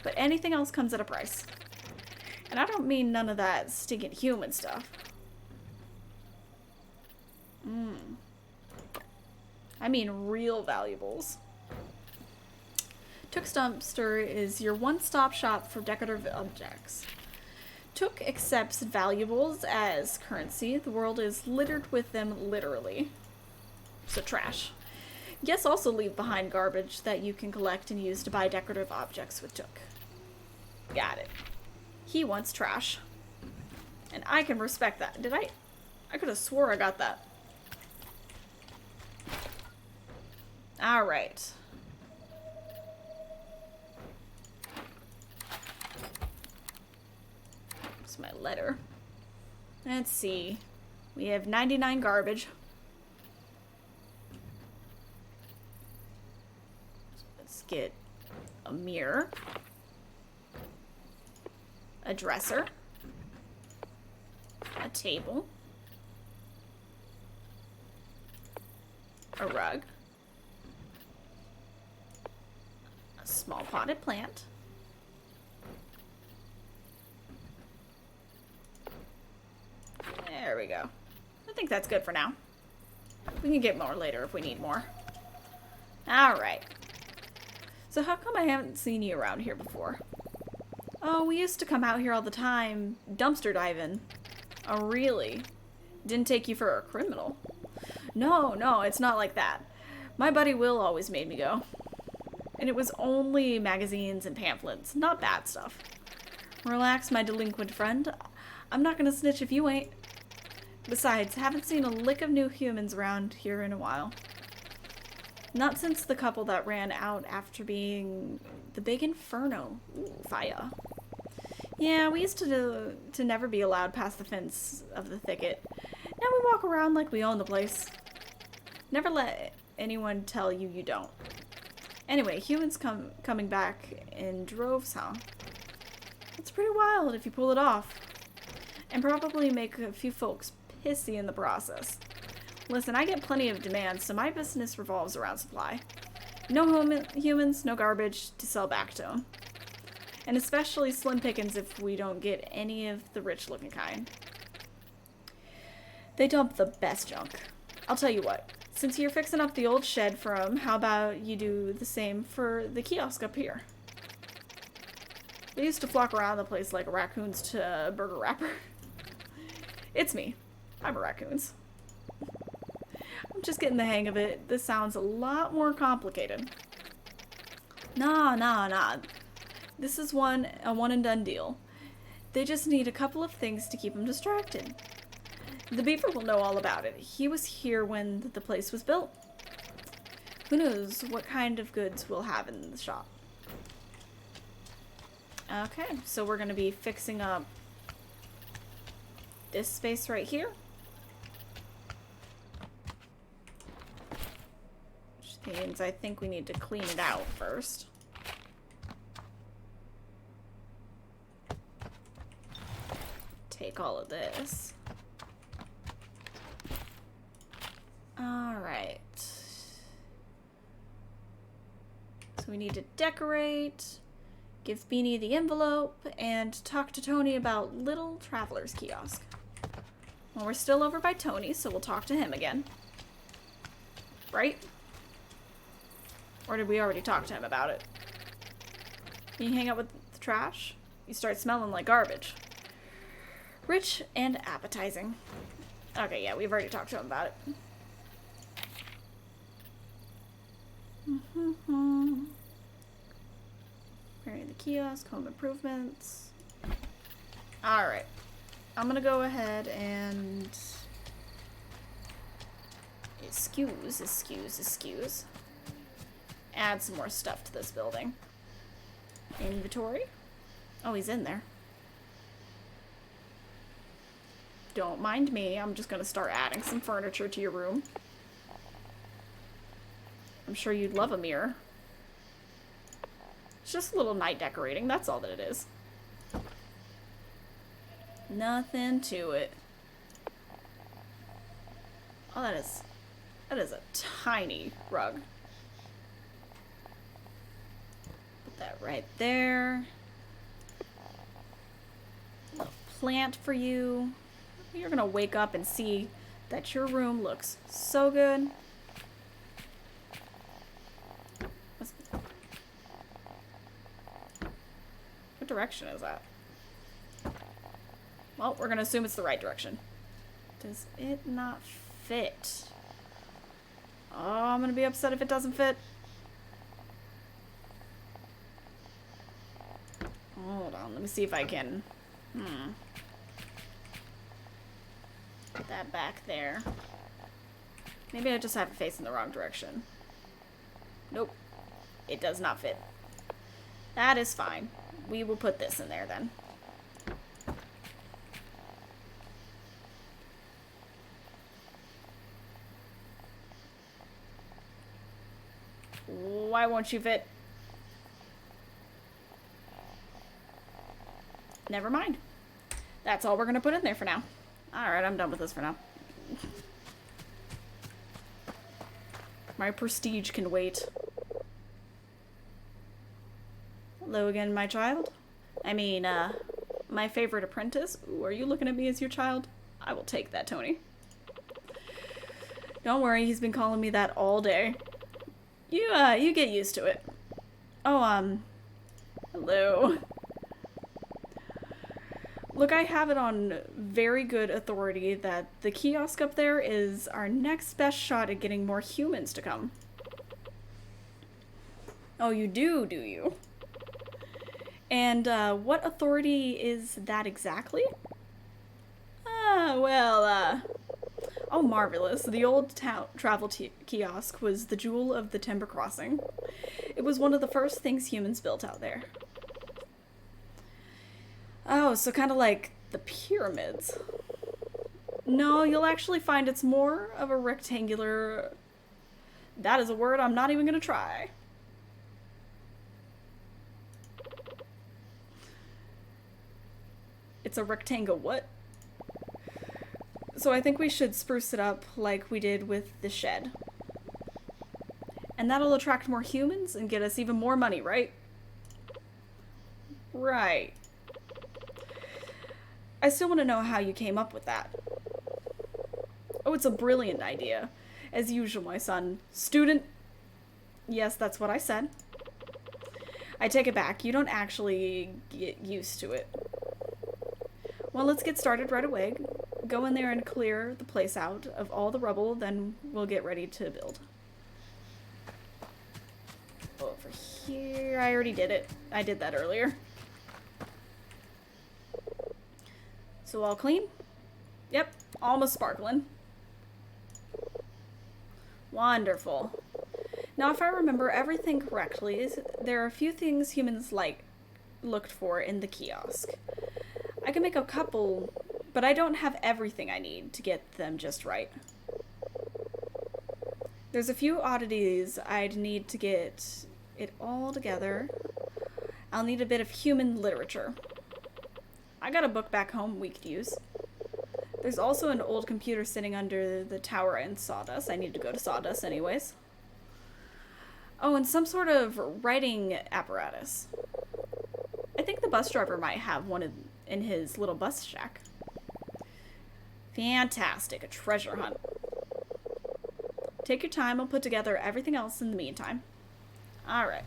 But anything else comes at a price. And I don't mean none of that stinking human stuff. I mean real valuables. Took's Dumpster is your one-stop shop for decorative objects. Took accepts valuables as currency. The world is littered with them literally. So trash. Guests also leave behind garbage that you can collect and use to buy decorative objects with Took. Got it. He wants trash. And I can respect that. Did I could have swore I got that. Alright. Here's my letter. Let's see. We have 99 garbage. Let's get a mirror. A dresser. A table. A rug. A small potted plant. There we go. I think that's good for now. We can get more later if we need more. Alright. So how come I haven't seen you around here before? Oh, we used to come out here all the time, dumpster diving. Oh, really? Didn't take you for a criminal? No, it's not like that. My buddy Will always made me go. And it was only magazines and pamphlets, not bad stuff. Relax, my delinquent friend. I'm not gonna snitch if you ain't. Besides, haven't seen a lick of new humans around here in a while. Not since the couple that ran out after being the big inferno. Ooh, fire. Yeah, we used to never be allowed past the fence of the thicket. Now we walk around like we own the place. Never let anyone tell you you don't. Anyway, humans coming back in droves, huh? It's pretty wild if you pull it off. And probably make a few folks pissy in the process. Listen, I get plenty of demand, so my business revolves around supply. No humans, no garbage to sell back to them. And especially slim pickings if we don't get any of the rich-looking kind. They dump the best junk. I'll tell you what, since you're fixing up the old shed for 'em, how about you do the same for the kiosk up here? They used to flock around the place like raccoons to a burger wrapper. It's me. I'm a raccoons. I'm just getting the hang of it. This sounds a lot more complicated. Nah. This is a one and done deal. They just need a couple of things to keep them distracted. The beaver will know all about it. He was here when the place was built. Who knows what kind of goods we'll have in the shop. Okay, so we're gonna be fixing up this space right here. Which means I think we need to clean it out first. Take all of this. Alright. So we need to decorate, give Beanie the envelope, and talk to Tony about Little Traveler's Kiosk. Well, we're still over by Tony, so we'll talk to him again. Right? Or did we already talk to him about it? You hang out with the trash, you start smelling like garbage. Rich and appetizing. Okay, yeah, we've already talked to him about it. Repairing the kiosk, home improvements. Alright. I'm gonna go ahead and excuse. Add some more stuff to this building. Inventory. Oh, he's in there. Don't mind me. I'm just gonna start adding some furniture to your room. I'm sure you'd love a mirror. It's just a little night decorating. That's all that it is. Nothing to it. Oh, that is a tiny rug. Put that right there. A little plant for you. You're gonna wake up and see that your room looks so good. What direction is that? Well, we're gonna assume it's the right direction. Does it not fit? Oh, I'm gonna be upset if it doesn't fit. Hold on, let me see if I can... Put that back there. Maybe I just have it facing the wrong direction. Nope. It does not fit. That is fine. We will put this in there then. Why won't you fit? Never mind. That's all we're gonna put in there for now. Alright, I'm done with this for now. My prestige can wait. Hello again, my child. I mean, my favorite apprentice. Ooh, are you looking at me as your child? I will take that, Tony. Don't worry, he's been calling me that all day. You get used to it. Oh, hello. Look, I have it on very good authority that the kiosk up there is our next best shot at getting more humans to come. Oh, you do you? And, what authority is that exactly? Oh, marvelous. The old travel kiosk was the jewel of the Timber Crossing. It was one of the first things humans built out there. Oh, so kind of like the pyramids. No, you'll actually find it's more of a rectangular... That is a word I'm not even going to try. It's a rectangle what? So I think we should spruce it up like we did with the shed. And that'll attract more humans and get us even more money, right? Right. I still want to know how you came up with that. Oh, it's a brilliant idea. As usual, my son. Student. Yes, that's what I said. I take it back. You don't actually get used to it. Well, let's get started right away. Go in there and clear the place out of all the rubble, then we'll get ready to build. Over here. I already did it. I did that earlier. So all clean? Yep, almost sparkling. Wonderful. Now, if I remember everything correctly, there are a few things humans looked for in the kiosk. I can make a couple, but I don't have everything I need to get them just right. There's a few oddities I'd need to get it all together. I'll need a bit of human literature. I got a book back home we could use. There's also an old computer sitting under the tower in Sawdust. I need to go to Sawdust anyways. Oh, and some sort of writing apparatus. I think the bus driver might have one in his little bus shack. Fantastic, a treasure hunt. Take your time, I'll put together everything else in the meantime. Alright.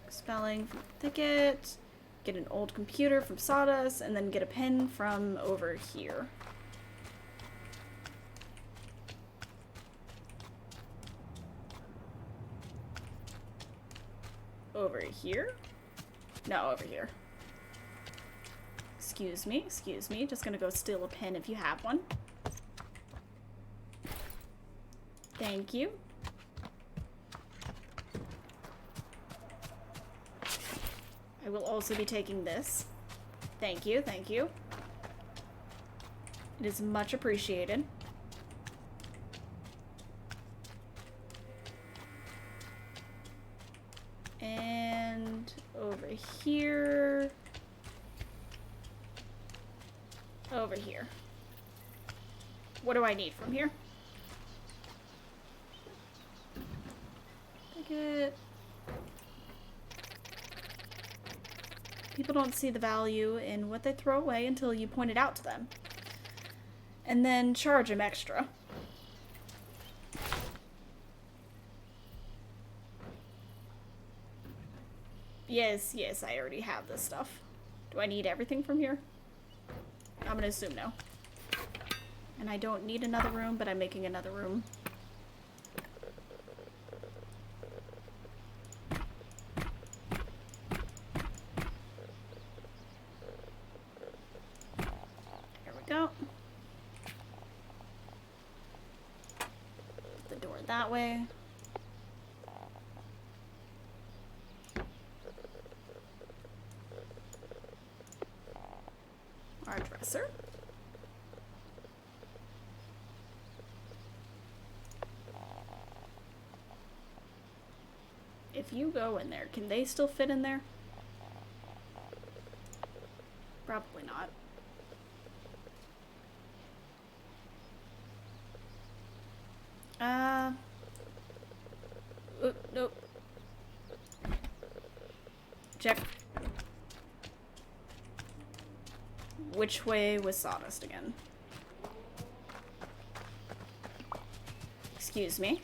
Spelling from Thicket. Get an old computer from Sawdust, and then get a pen from over here. Over here? No, over here. Excuse me. Just gonna go steal a pen if you have one. Thank you. I will also be taking this. Thank you. It is much appreciated. And over here. Over here. What do I need from here? Ticket. People don't see the value in what they throw away until you point it out to them. And then charge them extra. Yes, I already have this stuff. Do I need everything from here? I'm gonna assume no. And I don't need another room, but I'm making another room. Here we go. Put the door that way. Our dresser. If you go in there, can they still fit in there? Probably not. Nope. Check. Which way was Sawdust again? Excuse me.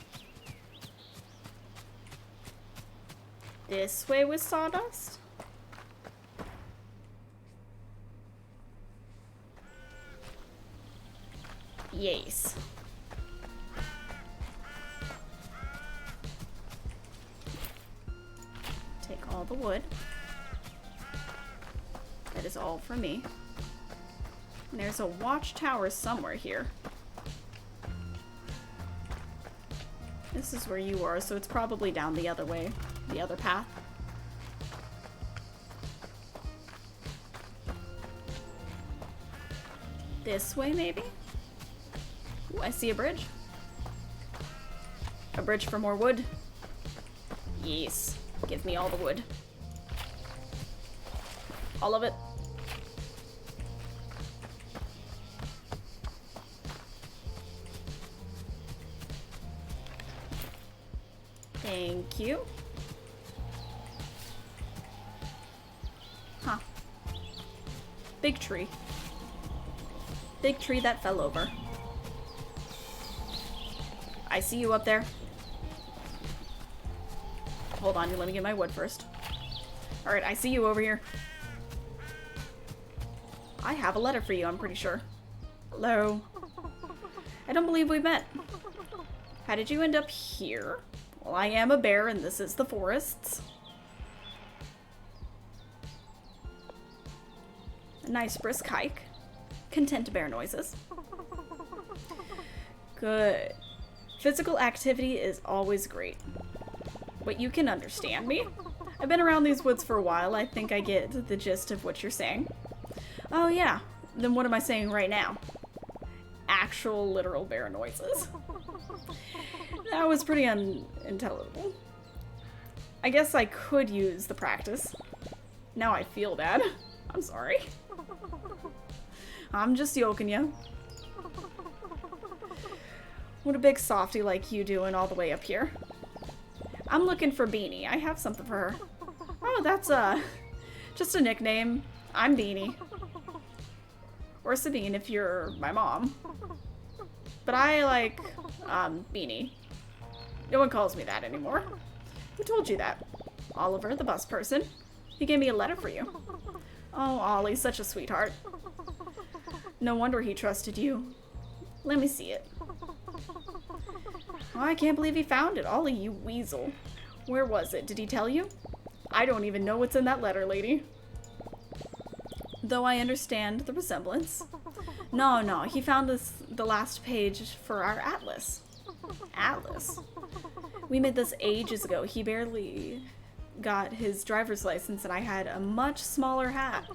This way was Sawdust? Yes. Take all the wood. That is all for me. And there's a watchtower somewhere here. This is where you are, so it's probably down the other way, the other path. This way, maybe? Ooh, I see a bridge. A bridge for more wood. Yes. Give me all the wood. All of it. Thank you. Huh. Big tree. Big tree that fell over. I see you up there. Hold on, let me get my wood first. Alright, I see you over here. I have a letter for you, I'm pretty sure. Hello. I don't believe we met. How did you end up here? Well, I am a bear and this is the forests. A nice brisk hike. Content bear noises. Good. Physical activity is always great. But you can understand me? I've been around these woods for a while. I think I get the gist of what you're saying. Oh yeah. Then what am I saying right now? Actual literal bear noises. That was pretty unintelligible. I guess I could use the practice. Now I feel bad. I'm sorry. I'm just yoking you. What a big softy like you doing all the way up here. I'm looking for Beanie. I have something for her. Oh, that's just a nickname. I'm Beanie. Or Sabine if you're my mom. But I like, Beanie. No one calls me that anymore. Who told you that? Oliver, the bus person. He gave me a letter for you. Oh, Ollie, such a sweetheart. No wonder he trusted you. Let me see it. Oh, I can't believe he found it. Ollie, you weasel. Where was it? Did he tell you? I don't even know what's in that letter, lady. Though I understand the resemblance. No, he found the last page for our atlas. Atlas? We made this ages ago. He barely got his driver's license and I had a much smaller hat.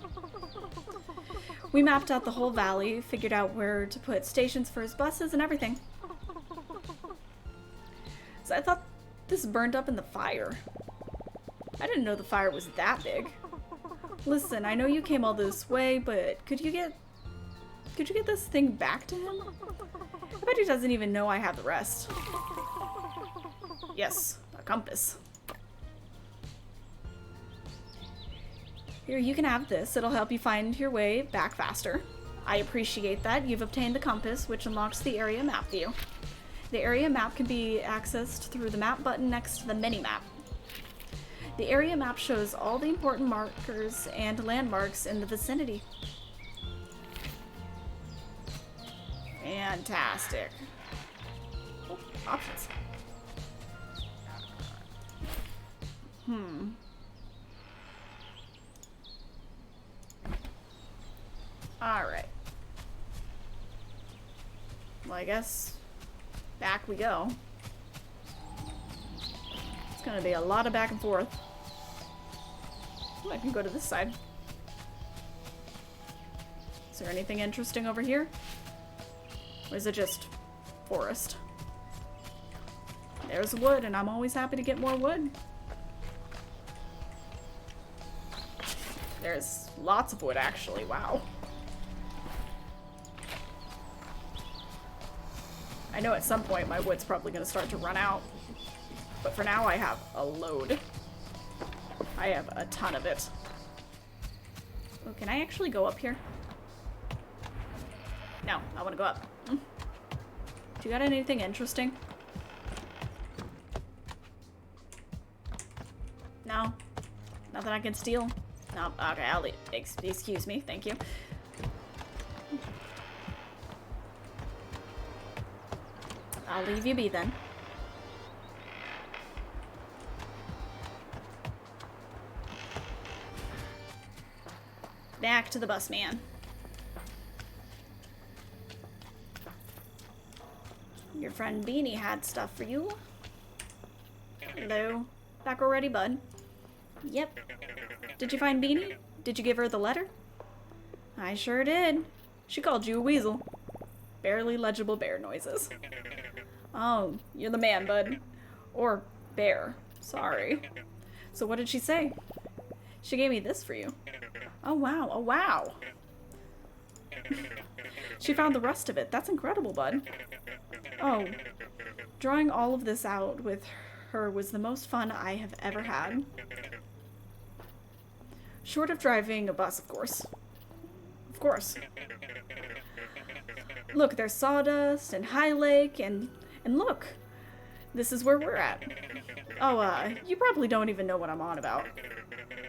We mapped out the whole valley, figured out where to put stations for his buses and everything. So I thought this burned up in the fire. I didn't know the fire was that big. Listen, I know you came all this way, but could you get this thing back to him? I bet he doesn't even know I have the rest. Yes, a compass. Here, you can have this. It'll help you find your way back faster. I appreciate that. You've obtained the compass, which unlocks the area map view. The area map can be accessed through the map button next to the mini-map. The area map shows all the important markers and landmarks in the vicinity. Fantastic. Oh, options. Alright. Well, I guess back we go. It's gonna be a lot of back and forth. Ooh, I can go to this side. Is there anything interesting over here? Or is it just forest? There's wood, and I'm always happy to get more wood. There's lots of wood, actually. Wow. I know at some point my wood's probably going to start to run out. But for now, I have a load. I have a ton of it. Oh, can I actually go up here? No, I want to go up. Do you got anything interesting? No? Nothing I can steal? No? Okay, I'll leave. Excuse me. Thank you. I'll leave you be then. Back to the bus man. Your friend Beanie had stuff for you. Hello. Back already, bud? Yep. Did you find Beanie? Did you give her the letter? I sure did. She called you a weasel. Barely legible bear noises. Oh, you're the man, bud. Or bear. Sorry. So what did she say? She gave me this for you. Oh wow, oh wow. She found the rest of it. That's incredible, bud. Oh, drawing all of this out with her was the most fun I have ever had. Short of driving a bus, of course. Of course. Look, there's Sawdust and High Lake and look, this is where we're at. Oh, you probably don't even know what I'm on about.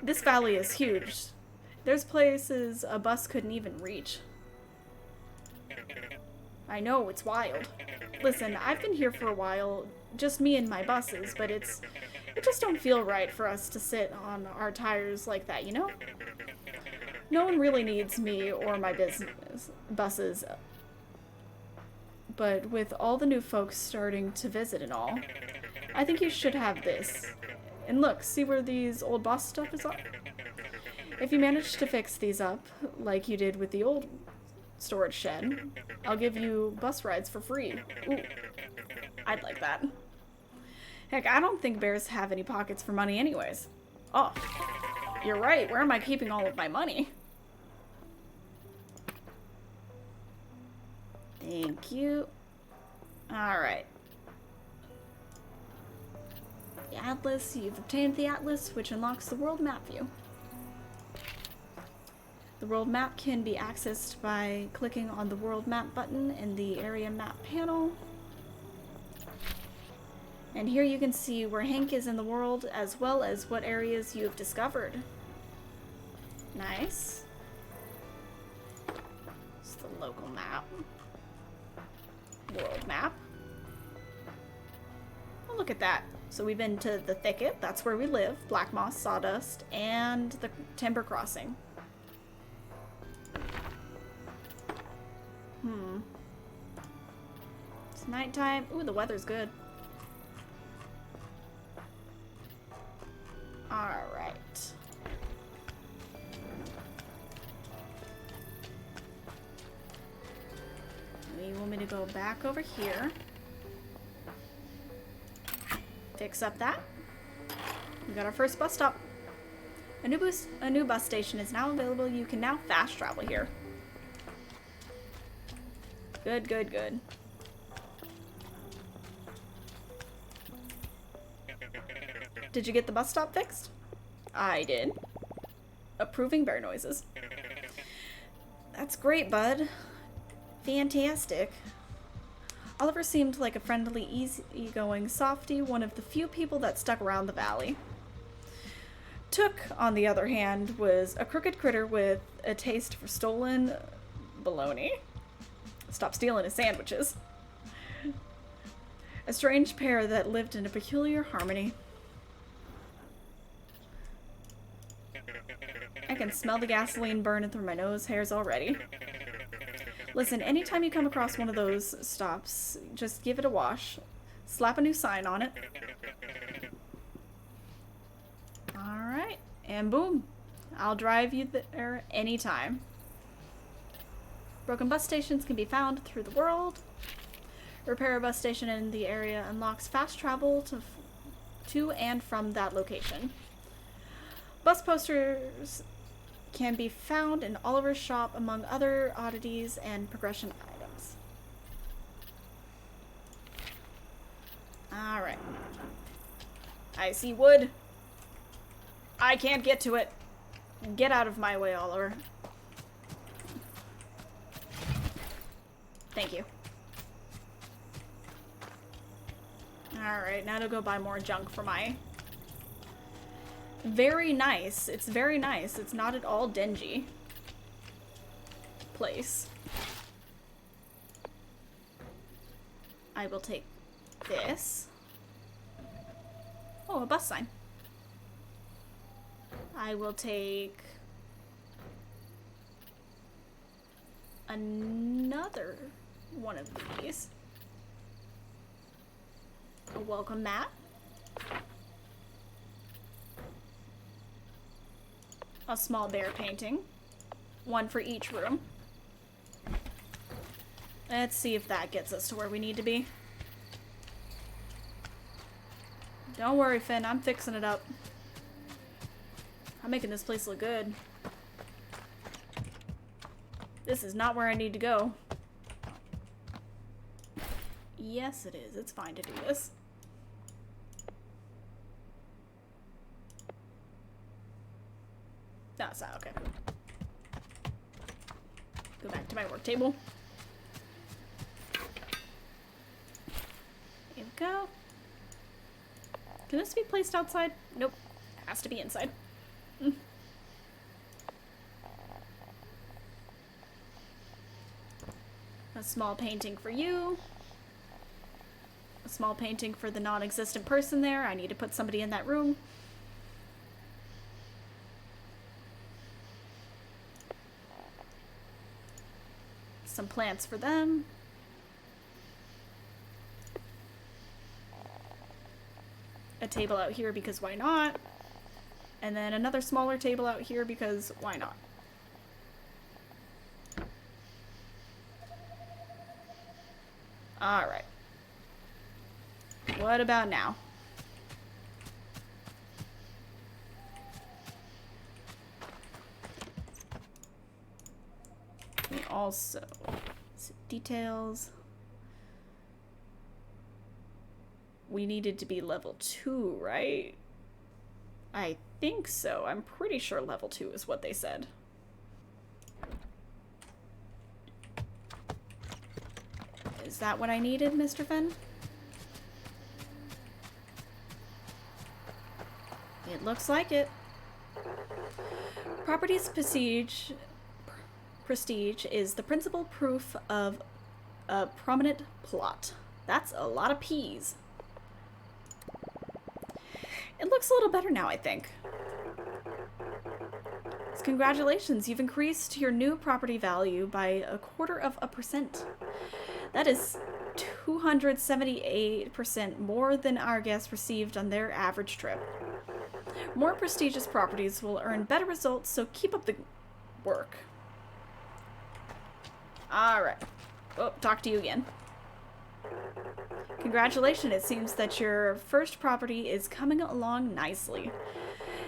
This valley is huge. There's places a bus couldn't even reach. I know, it's wild. Listen, I've been here for a while, just me and my buses, but it just don't feel right for us to sit on our tires like that, you know? No one really needs me or my buses. But with all the new folks starting to visit and all, I think you should have this. And look, see where these old bus stuff is on? If you manage to fix these up, like you did with the old storage shed, I'll give you bus rides for free. Ooh, I'd like that. Heck, I don't think bears have any pockets for money anyways. Oh, you're right. Where am I keeping all of my money? Thank you. Alright. The Atlas. You've obtained the Atlas, which unlocks the world map view. The world map can be accessed by clicking on the world map button in the area map panel. And here you can see where Hank is in the world, as well as what areas you have discovered. Nice. It's the local map. World map. Oh, look at that. So we've been to the Thicket, that's where we live, Black Moss, Sawdust, and the Timber Crossing. It's nighttime. Ooh, the weather's good. Alright. You want me to go back over here. Fix up that. We got our first bus stop. A new bus station is now available. You can now fast travel here. Good, good, good. Did you get the bus stop fixed? I did. Approving bear noises. That's great, bud. Fantastic. Oliver seemed like a friendly, easygoing softy, one of the few people that stuck around the valley. Took, on the other hand, was a crooked critter with a taste for stolen bologna. Stop stealing his sandwiches. A strange pair that lived in a peculiar harmony. I can smell the gasoline burning through my nose hairs already. Listen, anytime you come across one of those stops, just give it a wash. Slap a new sign on it. Alright, and boom. I'll drive you there anytime. Broken bus stations can be found through the world. Repair a bus station in the area unlocks fast travel to and from that location. Bus posters can be found in Oliver's shop among other oddities and progression items. Alright. I see wood. I can't get to it. Get out of my way, Oliver. Thank you. Alright, now to go buy more junk for my... Very nice. It's very nice. It's not at all dingy place. I will take this. Oh, a bus sign. I will take another one of these. welcome mat. A small bear painting. One for each room. Let's see if that gets us to where we need to be. Don't worry, Finn. I'm fixing it up. I'm making this place look good. This is not where I need to go. Yes, it is. It's fine to do this. No, it's not. Okay. Go back to my work table. There we go. Can this be placed outside? Nope. It has to be inside. A small painting for you. A small painting for the non-existent person there. I need to put somebody in that room. Some plants for them. A table out here because why not? And then another smaller table out here because why not? Alright. What about now? We also... details. We needed to be level 2, right? I think so. I'm pretty sure level 2 is what they said. Is that what I needed, Mr. Finn? It looks like it. Property's prestige is the principal proof of a prominent plot. That's a lot of P's. It looks a little better now, I think. Congratulations, you've increased your new property value by 0.25%. That is 278% more than our guests received on their average trip. More prestigious properties will earn better results, so keep up the work. Alright. Oh, talk to you again. Congratulations, it seems that your first property is coming along nicely.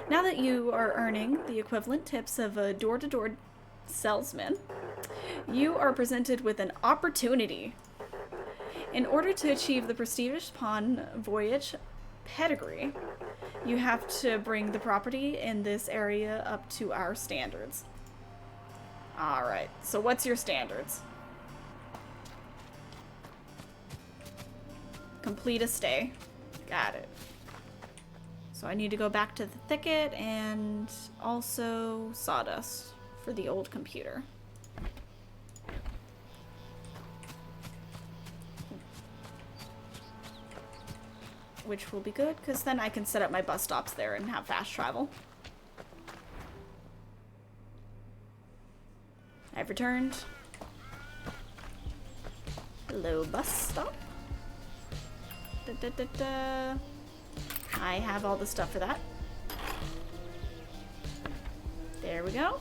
Now that you are earning the equivalent tips of a door-to-door salesman, you are presented with an opportunity. In order to achieve the prestigious pawn voyage pedigree, you have to bring the property in this area up to our standards. Alright, so what's your standards? Complete a stay. Got it. So I need to go back to the thicket and also sawdust for the old computer. Which will be good, because then I can set up my bus stops there and have fast travel. I've returned. Hello, bus stop. I have all the stuff for that. There we go.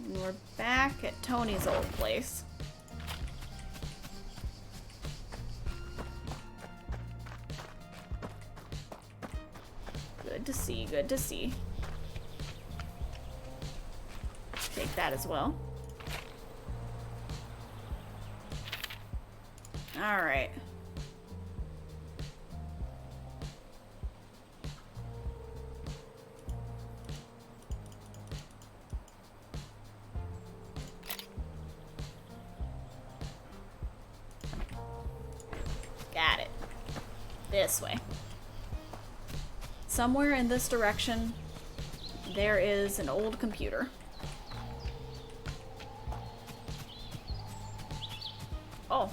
We're back at Tony's old place. Good to see, good to see. Take that as well. All right. Got it. This way. Somewhere in this direction, there is an old computer. Oh.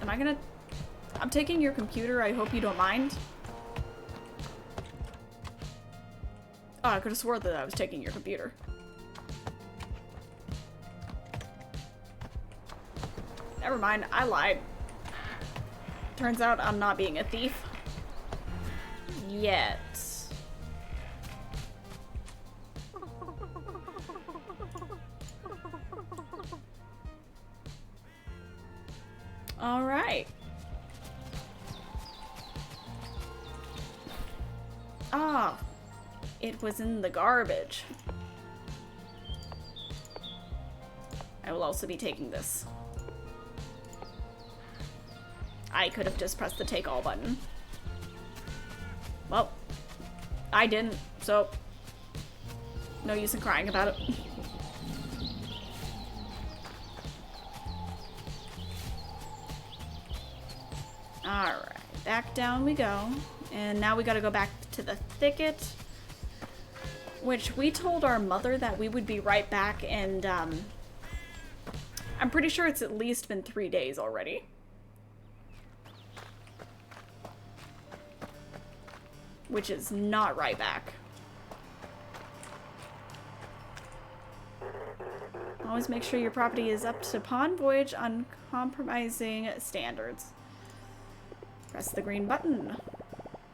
I'm taking your computer, I hope you don't mind. Oh, I could have swore that I was taking your computer. Never mind, I lied. Turns out I'm not being a thief. Yet. All right. Ah, it was in the garbage. I will also be taking this. I could have just pressed the take all button. Well, I didn't, so no use in crying about it. Alright, back down we go. And now we gotta go back to the thicket, which we told our mother that we would be right back, and I'm pretty sure it's at least been 3 days already. Which is not right back. Always make sure your property is up to Pawn Voyage uncompromising standards. Press the green button.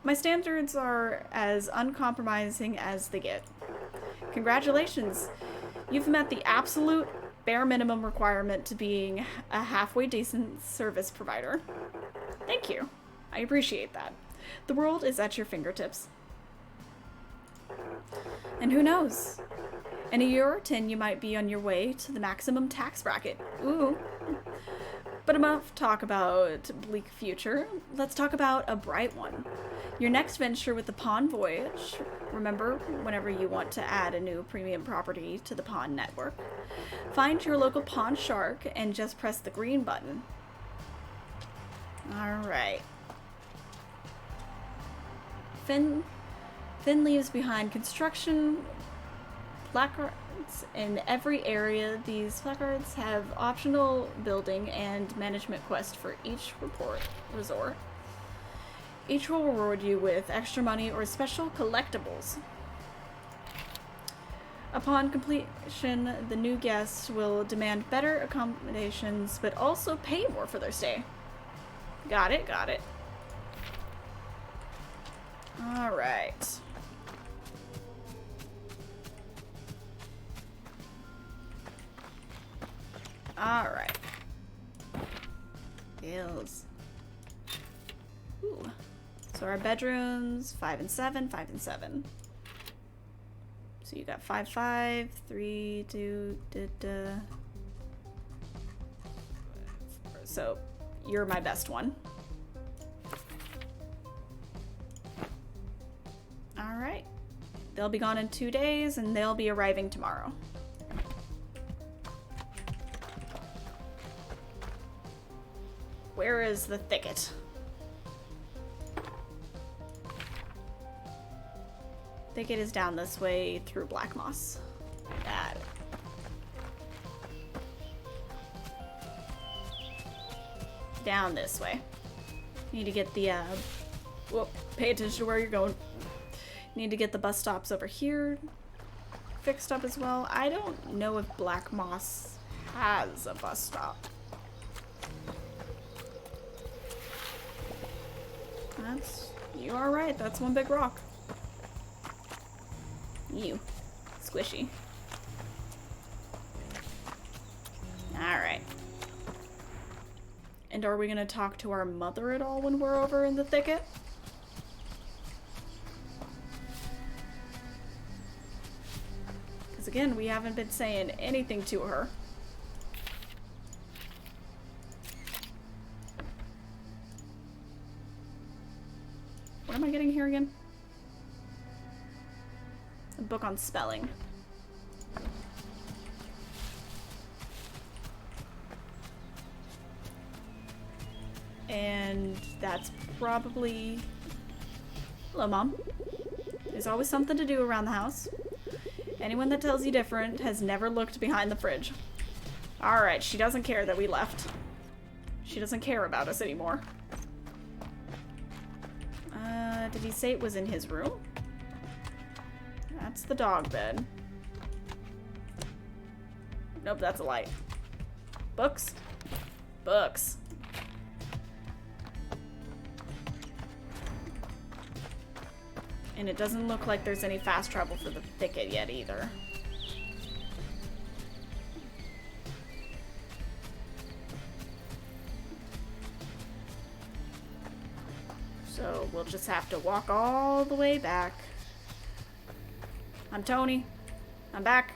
My standards are as uncompromising as they get. Congratulations! You've met the absolute bare minimum requirement to being a halfway decent service provider. Thank you. I appreciate that. The world is at your fingertips. And who knows? In a year or 10, you might be on your way to the maximum tax bracket. Ooh. But enough talk about bleak future. Let's talk about a bright one. Your next venture with the Pawn Voyage. Remember, whenever you want to add a new premium property to the Pawn network, find your local pawn shark and just press the green button. Alright. Finn leaves behind construction placards in every area. These placards have optional building and management quests for each resort. Each will reward you with extra money or special collectibles. Upon completion, the new guests will demand better accommodations, but also pay more for their stay. Got it, got it. Alright. Alright. Bills. Ooh. So our bedrooms, 5 and 7, 5 and 7. So you got 5, 5, 3, 2, So you're my best one. Alright. They'll be gone in 2 days and they'll be arriving tomorrow. Where is the thicket? Thicket is down this way through Black Moss. Got it. Down this way. Need to get the, whoop, pay attention to where you're going. Need to get the bus stops over here fixed up as well. I don't know if Black Moss has a bus stop. You are right, that's one big rock. You. Squishy. Alright. And are we gonna talk to our mother at all when we're over in the thicket? Because again, we haven't been saying anything to her. What am I getting here again? A book on spelling. And that's probably... Hello, Mom. There's always something to do around the house. Anyone that tells you different has never looked behind the fridge. Alright, she doesn't care that we left. She doesn't care about us anymore. Did he say it was in his room? That's the dog bed. Nope, that's a light. Books? Books. And it doesn't look like there's any fast travel for the thicket yet either. So we'll just have to walk all the way back. I'm Tony. I'm back.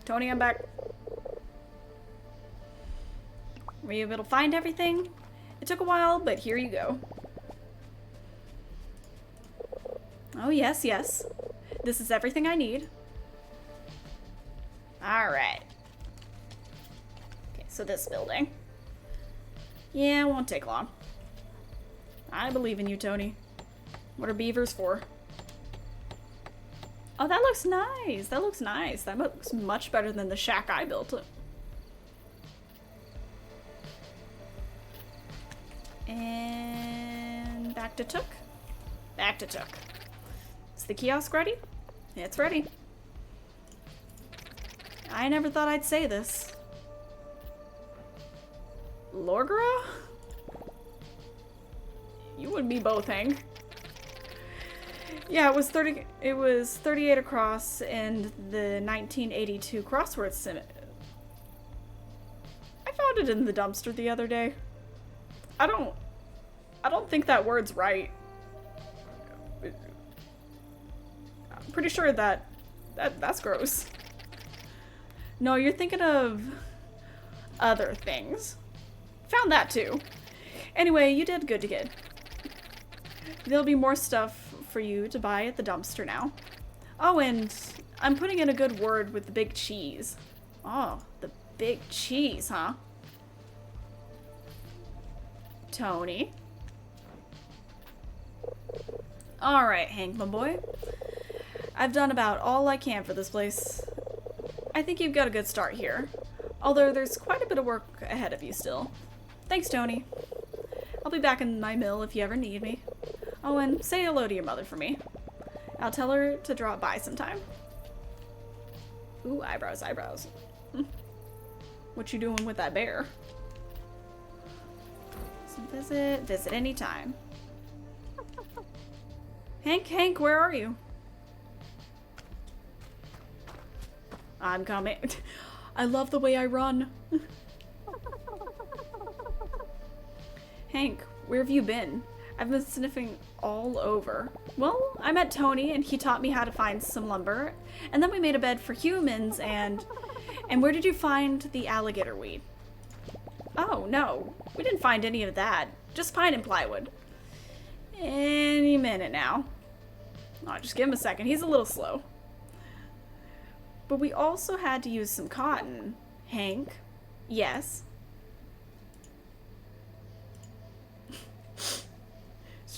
Tony, I'm back. Were you able to find everything? It took a while, but here you go. Oh, yes, yes. This is everything I need. Alright. Okay, so this building. Yeah, it won't take long. I believe in you, Tony. What are beavers for? Oh, that looks nice. That looks nice. That looks much better than the shack I built. And back to Took. Back to Took. Is the kiosk ready? It's ready. I never thought I'd say this. Lorgra? You and me both, Hank. Yeah, it was 38 across in the 1982 crossword sim. I found it in the dumpster the other day. I don't think that word's right. I'm pretty sure that's gross. No, you're thinking of other things. Found that too. Anyway, you did good to get. There'll be more stuff for you to buy at the dumpster now. Oh, and I'm putting in a good word with the big cheese. Oh, the big cheese, huh? Tony. Alright, Hank, my boy. I've done about all I can for this place. I think you've got a good start here. Although there's quite a bit of work ahead of you still. Thanks, Tony. I'll be back in my mill if you ever need me. Oh, and say hello to your mother for me. I'll tell her to drop by sometime. Ooh, eyebrows, eyebrows. What you doing with that bear? So visit anytime. Hank, where are you? I'm coming. I love the way I run. Hank, where have you been? I've been sniffing all over. Well, I met Tony and he taught me how to find some lumber. And then we made a bed for humans and where did you find the alligator weed? Oh, no. We didn't find any of that. Just pine and plywood. Any minute now. Oh, just give him a second. He's a little slow. But we also had to use some cotton. Hank? Yes?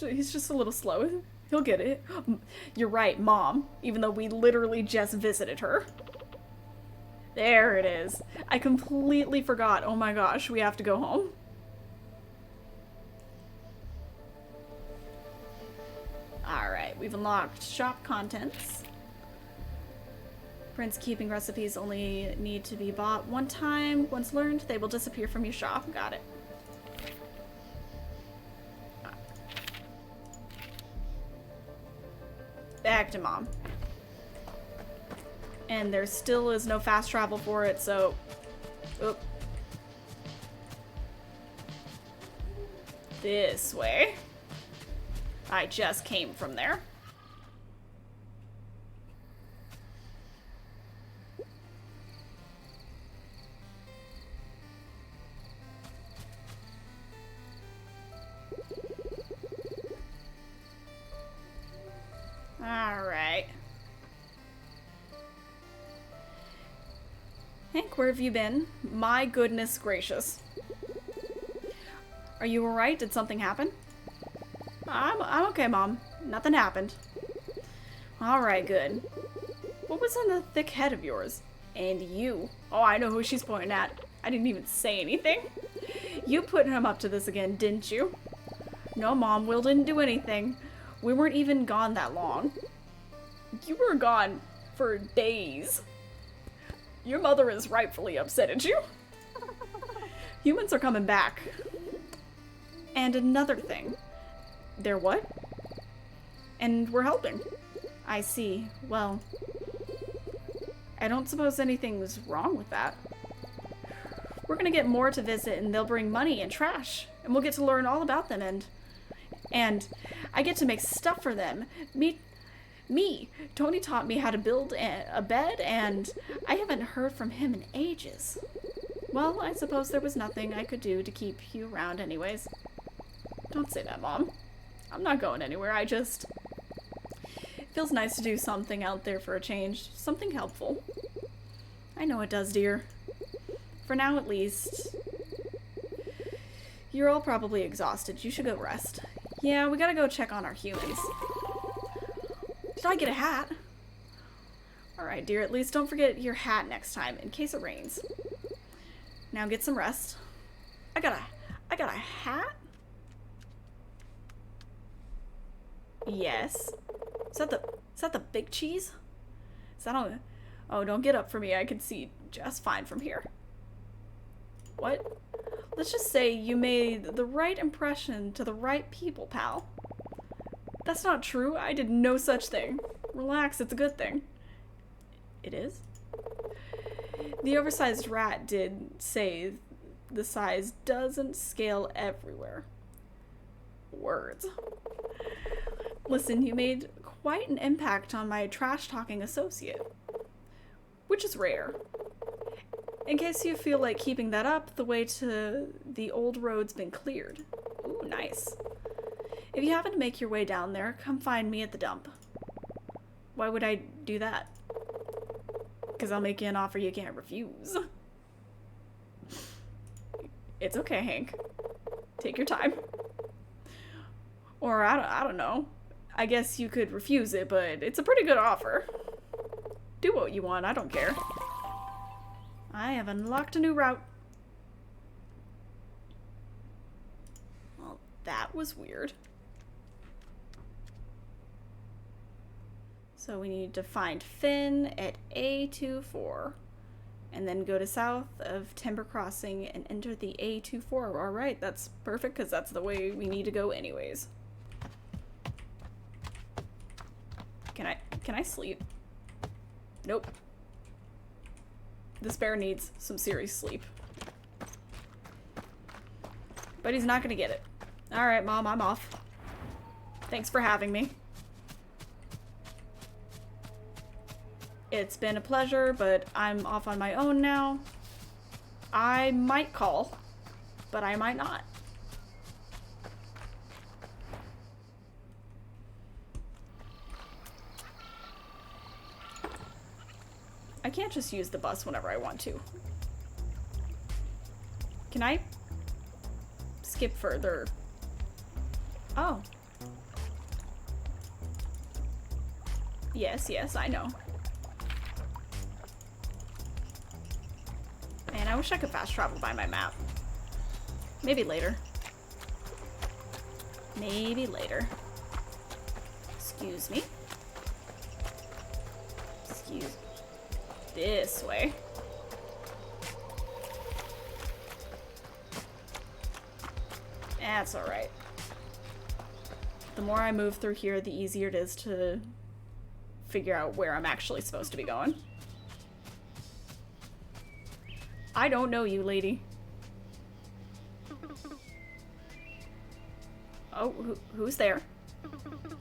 He's just a little slow. He'll get it. You're right, Mom. Even though we literally just visited her. There it is. I completely forgot. Oh my gosh, we have to go home. Alright, we've unlocked shop contents. Prince keeping recipes only need to be bought one time. Once learned, they will disappear from your shop. Got it. Back to Mom. And there still is no fast travel for it, so... Oop. This way. I just came from there. Alright. Hank, where have you been? My goodness gracious. Are you alright? Did something happen? I'm okay, Mom. Nothing happened. Alright, good. What was in the thick head of yours? And you. Oh, I know who she's pointing at. I didn't even say anything. You put him up to this again, didn't you? No, Mom, Will didn't do anything. We weren't even gone that long. You were gone For days. Your mother is rightfully upset at you. Humans are coming back. And another thing. They're what? And we're helping. I see. Well, I don't suppose anything's wrong with that. We're gonna get more to visit and they'll bring money and trash. And we'll get to learn all about them and I get to make stuff for them. Me. Tony taught me how to build a bed and I haven't heard from him in ages. Well, I suppose there was nothing I could do to keep you around anyways. Don't say that, Mom. I'm not going anywhere. It feels nice to do something out there for a change. Something helpful. I know it does, dear. For now, at least. You're all probably exhausted. You should go rest. Yeah, we gotta go check on our humans. Did I get a hat? Alright, dear. At least don't forget your hat next time, in case it rains. Now get some rest. I got a hat? Yes. Is that the big cheese? Is that on? Oh, don't get up for me. I can see just fine from here. What? Let's just say you made the right impression to the right people, pal. That's not true. I did no such thing. Relax, it's a good thing. It is? The oversized rat did say the size doesn't scale everywhere. Words. Listen, you made quite an impact on my trash-talking associate. Which is rare. In case you feel like keeping that up, the way to the old road's been cleared. Ooh, nice. If you happen to make your way down there, come find me at the dump. Why would I do that? Because I'll make you an offer you can't refuse. It's okay, Hank. Take your time. Or, I don't know. I guess you could refuse it, but it's a pretty good offer. Do what you want, I don't care. I have unlocked a new route. Well, that was weird. So we need to find Finn at A24. And then go to south of Timber Crossing and enter the A24. Alright, that's perfect because that's the way we need to go anyways. Can I sleep? Nope. This bear needs some serious sleep. But he's not gonna get it. Alright, Mom, I'm off. Thanks for having me. It's been a pleasure, but I'm off on my own now. I might call, but I might not. I can't just use the bus whenever I want to. Can I skip further? Oh. Yes, I know. Man, I wish I could fast travel by my map. Maybe later. Maybe later. Excuse me. Excuse me. This way. That's alright. The more I move through here, the easier it is to figure out where I'm actually supposed to be going. I don't know you, lady. Oh, who's there?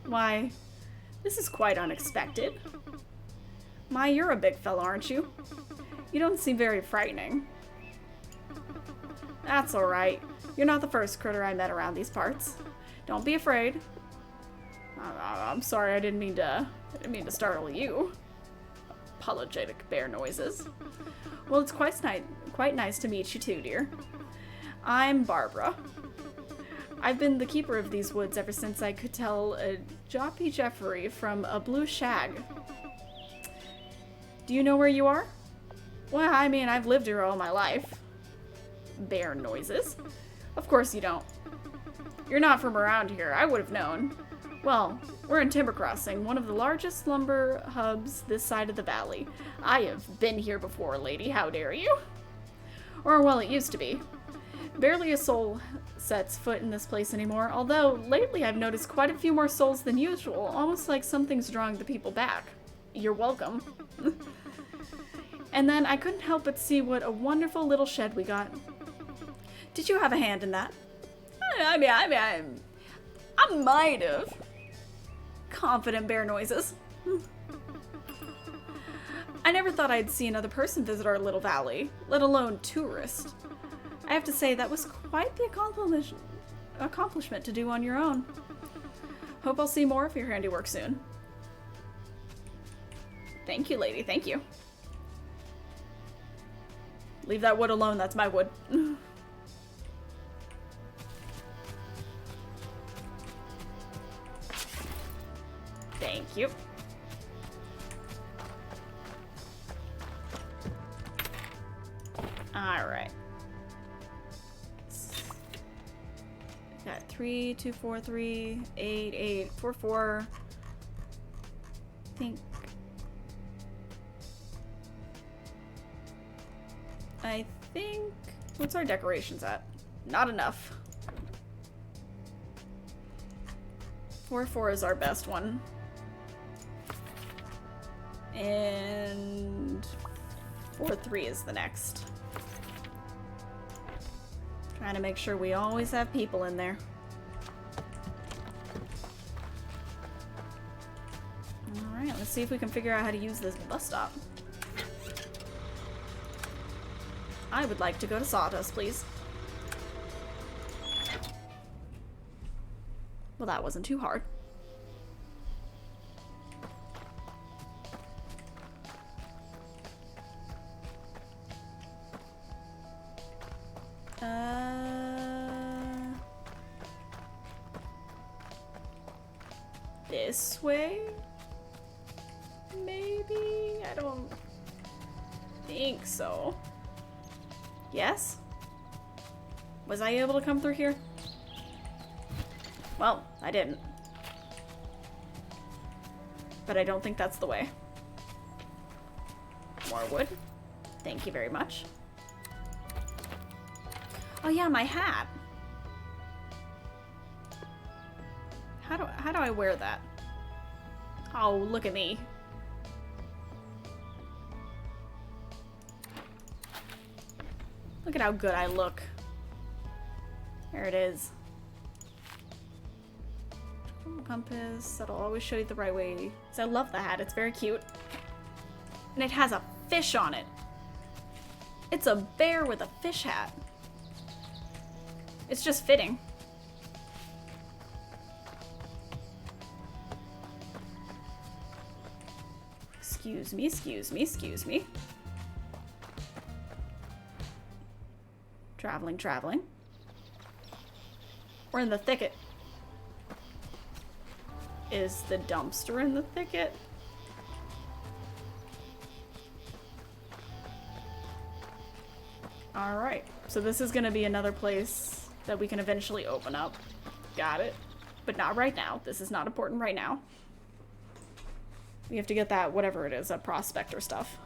Why, this is quite unexpected. My, you're a big fella, aren't you? You don't seem very frightening. That's alright. You're not the first critter I met around these parts. Don't be afraid. I'm sorry, I didn't mean to startle you. Apologetic bear noises. Well, it's quite nice to meet you too, dear. I'm Barbara. I've been the keeper of these woods ever since I could tell a Joppy Jeffrey from a blue shag. Do you know where you are? Well, I mean, I've lived here all my life. Bear noises. Of course you don't. You're not from around here. I would have known. Well, we're in Timber Crossing, one of the largest lumber hubs this side of the valley. I have been here before, lady. How dare you? Or, well, it used to be. Barely a soul sets foot in this place anymore, although lately I've noticed quite a few more souls than usual, almost like something's drawing the people back. You're welcome. And then I couldn't help but see what a wonderful little shed we got. Did you have a hand in that? I might have. Confident bear noises. I never thought I'd see another person visit our little valley, let alone tourist. I have to say, that was quite the accomplishment to do on your own. Hope I'll see more of your handiwork soon. Thank you, lady, thank you. Leave that wood alone, that's my wood. Thank you. Alright. Got 3, 2, 4, 3, 8, 8, 4, 4. I think... What's our decorations at? Not enough. 4, 4 is our best one. And 4, 3 is the next. Trying to make sure we always have people in there. Alright, let's see if we can figure out how to use this bus stop. I would like to go to Sawdust, please. Well, that wasn't too hard. This way? Maybe? I don't think so. Yes? Was I able to come through here? Well, I didn't. But I don't think that's the way. More wood. Thank you very much. Oh yeah, my hat. How do I wear that? Oh, look at me. Look at how good I look. There it is. Compass, that'll always show you the right way. So I love the hat, it's very cute. And it has a fish on it. It's a bear with a fish hat. It's just fitting. Excuse me, excuse me, excuse me. Traveling, traveling. We're in the thicket. Is the dumpster in the thicket? Alright, so this is gonna be another place that we can eventually open up. Got it. But not right now. This is not important right now. We have to get that, whatever it is, that prospector stuff.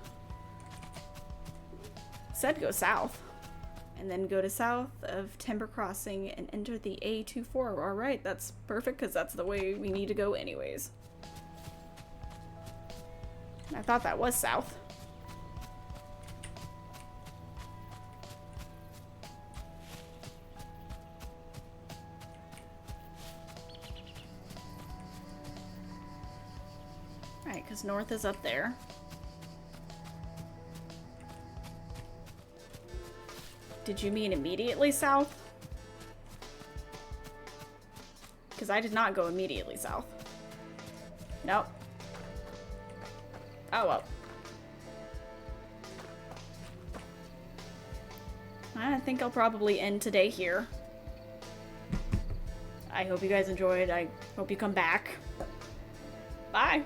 Said go south. And then go to south of Timber Crossing and enter the A24. Alright, that's perfect because that's the way we need to go anyways. I thought that was south. Alright, because north is up there. Did you mean immediately south? Because I did not go immediately south. Nope. Oh well. I think I'll probably end today here. I hope you guys enjoyed. I hope you come back. Bye.